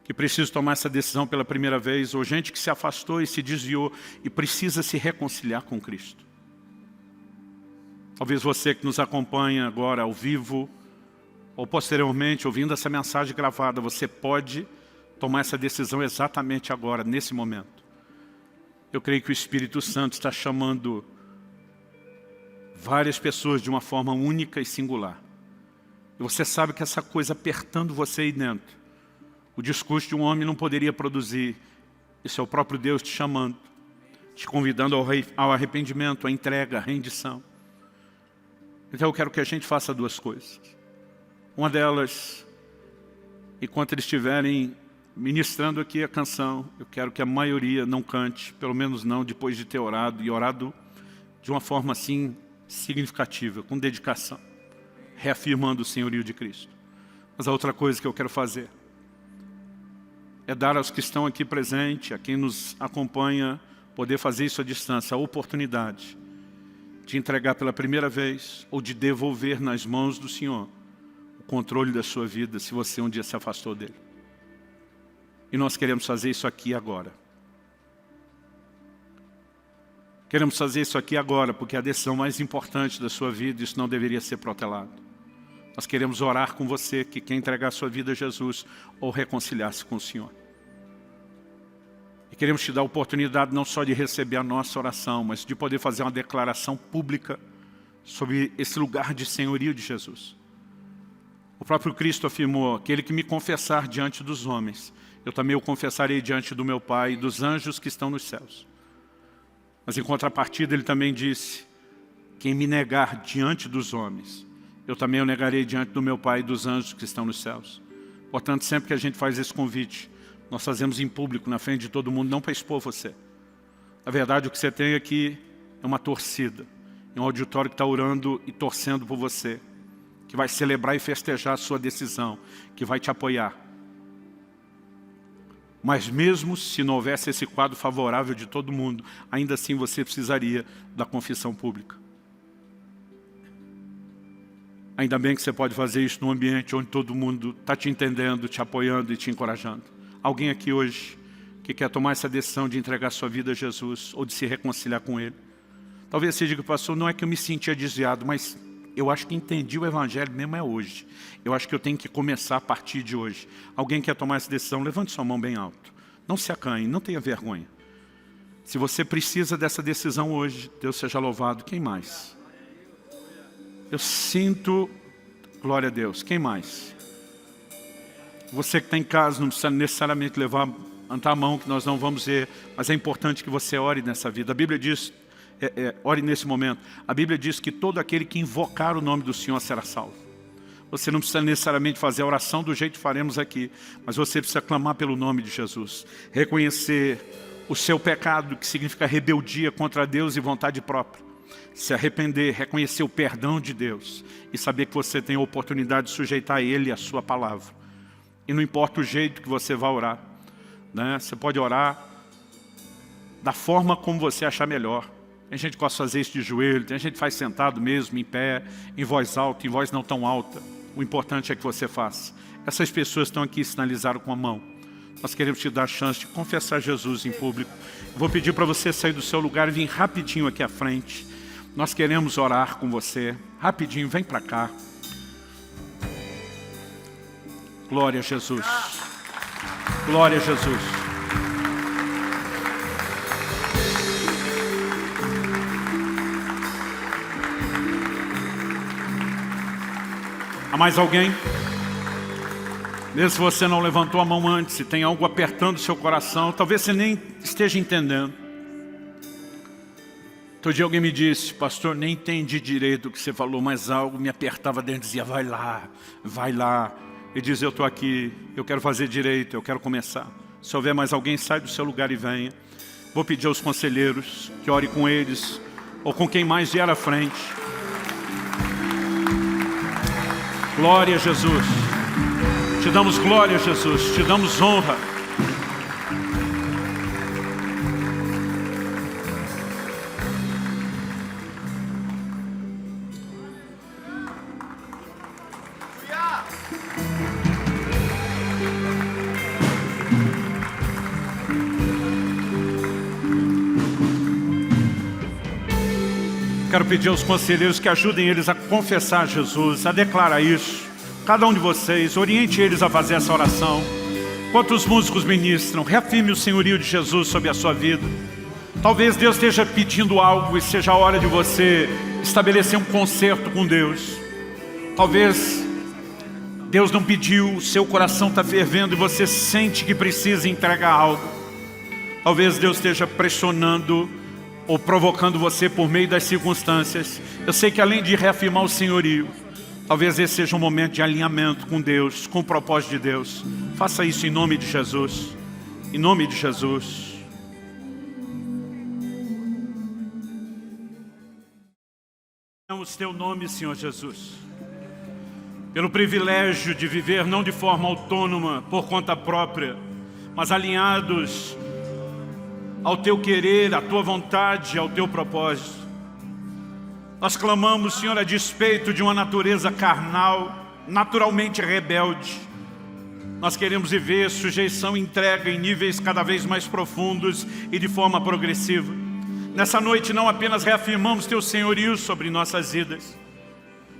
S1: que precisam tomar essa decisão pela primeira vez, ou gente que se afastou e se desviou e precisa se reconciliar com Cristo. Talvez você que nos acompanha agora ao vivo, ou posteriormente ouvindo essa mensagem gravada, você pode tomar essa decisão exatamente agora, nesse momento. Eu creio que o Espírito Santo está chamando várias pessoas de uma forma única e singular. E você sabe que essa coisa apertando você aí dentro, o discurso de um homem não poderia produzir. Isso é o próprio Deus te chamando, te convidando ao arrependimento, à entrega, à rendição. Então eu quero que a gente faça duas coisas. Uma delas, enquanto eles estiverem ministrando aqui a canção, eu quero que a maioria não cante, pelo menos não depois de ter orado, e orado de uma forma assim significativa, com dedicação, reafirmando o senhorio de Cristo. Mas a outra coisa que eu quero fazer é dar aos que estão aqui presentes, a quem nos acompanha, poder fazer isso à distância, a oportunidade de entregar pela primeira vez ou de devolver nas mãos do Senhor o controle da sua vida, se você um dia se afastou dele. E nós queremos fazer isso aqui agora. Queremos fazer isso aqui agora, porque é a decisão mais importante da sua vida, isso não deveria ser protelado. Nós queremos orar com você que quer entregar a sua vida a Jesus ou reconciliar-se com o Senhor. E queremos te dar a oportunidade não só de receber a nossa oração, mas de poder fazer uma declaração pública sobre esse lugar de senhorio de Jesus. O próprio Cristo afirmou: aquele que me confessar diante dos homens, eu também o confessarei diante do meu Pai e dos anjos que estão nos céus. Mas em contrapartida ele também disse: quem me negar diante dos homens, eu também o negarei diante do meu Pai e dos anjos que estão nos céus. Portanto, sempre que a gente faz esse convite, nós fazemos em público, na frente de todo mundo, não para expor você. Na verdade, o que você tem aqui é uma torcida, é um auditório que está orando e torcendo por você, que vai celebrar e festejar a sua decisão, que vai te apoiar. Mas mesmo se não houvesse esse quadro favorável de todo mundo, ainda assim você precisaria da confissão pública. Ainda bem que você pode fazer isso num ambiente onde todo mundo está te entendendo, te apoiando e te encorajando. Alguém aqui hoje que quer tomar essa decisão de entregar sua vida a Jesus ou de se reconciliar com Ele? Talvez você diga: pastor, não é que eu me sentia desviado, mas eu acho que entendi o Evangelho mesmo é hoje. Eu acho que eu tenho que começar a partir de hoje. Alguém quer tomar essa decisão? Levante sua mão bem alto. Não se acanhe, não tenha vergonha. Se você precisa dessa decisão hoje, Deus seja louvado. Quem mais? Eu sinto, glória a Deus. Quem mais? Você que está em casa, não precisa necessariamente levantar a mão, que nós não vamos ver, mas é importante que você ore nessa vida. A Bíblia diz, ore nesse momento. A Bíblia diz que todo aquele que invocar o nome do Senhor será salvo. Você não precisa necessariamente fazer a oração do jeito que faremos aqui, mas você precisa clamar pelo nome de Jesus. Reconhecer o seu pecado, que significa rebeldia contra Deus e vontade própria. se arrepender, reconhecer o perdão de Deus e saber que você tem a oportunidade de sujeitar a Ele e a sua palavra. E não importa o jeito que você vai orar, né? Você pode orar da forma como você achar melhor. Tem gente que gosta de fazer isso de joelho, tem gente que faz sentado mesmo, em pé, em voz alta, em voz não tão alta. O importante é que você faça. Essas pessoas estão aqui, sinalizaram com a mão. Nós queremos te dar a chance de confessar Jesus em público. Vou pedir para você sair do seu lugar e vir rapidinho aqui à frente. Nós queremos orar com você. Rapidinho, vem para cá. Glória a Jesus. Glória a Jesus. Há mais alguém? Mesmo se você não levantou a mão antes, se tem algo apertando o seu coração, talvez você nem esteja entendendo. Outro dia alguém me disse: pastor, nem entendi direito o que você falou, mas algo me apertava dentro e dizia: vai lá, vai lá. E diz: eu estou aqui, eu quero fazer direito, eu quero começar. Se houver mais alguém, sai do seu lugar e venha. Vou pedir aos conselheiros que ore com eles, ou com quem mais vier à frente. Glória a Jesus. Te damos glória, Jesus, te damos honra. Quero pedir aos conselheiros que ajudem eles a confessar Jesus, a declarar isso. Cada um de vocês, oriente eles a fazer essa oração. Enquanto os músicos ministram, reafirme o senhorio de Jesus sobre a sua vida. Talvez Deus esteja pedindo algo e seja a hora de você estabelecer um concerto com Deus. Talvez Deus não pediu, seu coração está fervendo e você sente que precisa entregar algo. Talvez Deus esteja pressionando ou provocando você por meio das circunstâncias. Eu sei que além de reafirmar o senhorio, talvez esse seja um momento de alinhamento com Deus, com o propósito de Deus. Faça isso em nome de Jesus. Em nome de Jesus. O teu nome, Senhor Jesus, pelo privilégio de viver não de forma autônoma, por conta própria, mas alinhados ao teu querer, à tua vontade, ao teu propósito. Nós clamamos, Senhor, a despeito de uma natureza carnal, naturalmente rebelde. Nós queremos viver sujeição e entrega em níveis cada vez mais profundos e de forma progressiva. Nessa noite não apenas reafirmamos teu senhorio sobre nossas vidas.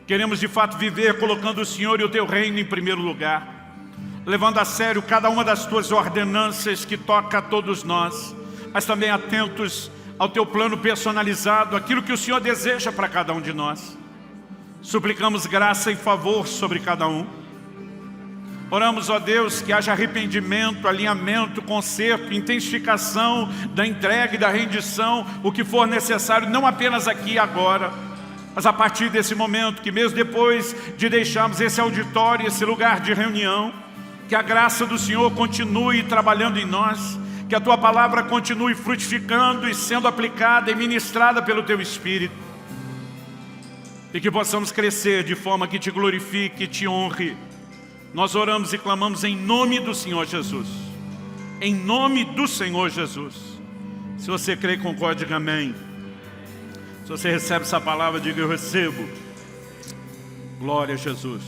S1: Queremos de fato viver colocando o Senhor e o teu reino em primeiro lugar, levando a sério cada uma das tuas ordenanças que toca a todos nós, mas também atentos ao teu plano personalizado, aquilo que o Senhor deseja para cada um de nós. Suplicamos graça e favor sobre cada um. Oramos, ó Deus, que haja arrependimento, alinhamento, conserto, intensificação da entrega e da rendição, o que for necessário, não apenas aqui e agora, mas a partir desse momento, que mesmo depois de deixarmos esse auditório, esse lugar de reunião, que a graça do Senhor continue trabalhando em nós, que a Tua palavra continue frutificando e sendo aplicada e ministrada pelo Teu Espírito, e que possamos crescer de forma que Te glorifique e Te honre. Nós oramos e clamamos em nome do Senhor Jesus. Em nome do Senhor Jesus. Se você crê, concorde, diga amém. Se você recebe essa palavra, diga: eu recebo. Glória a Jesus.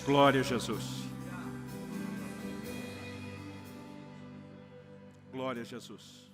S1: Glória a Jesus. Glória a Jesus.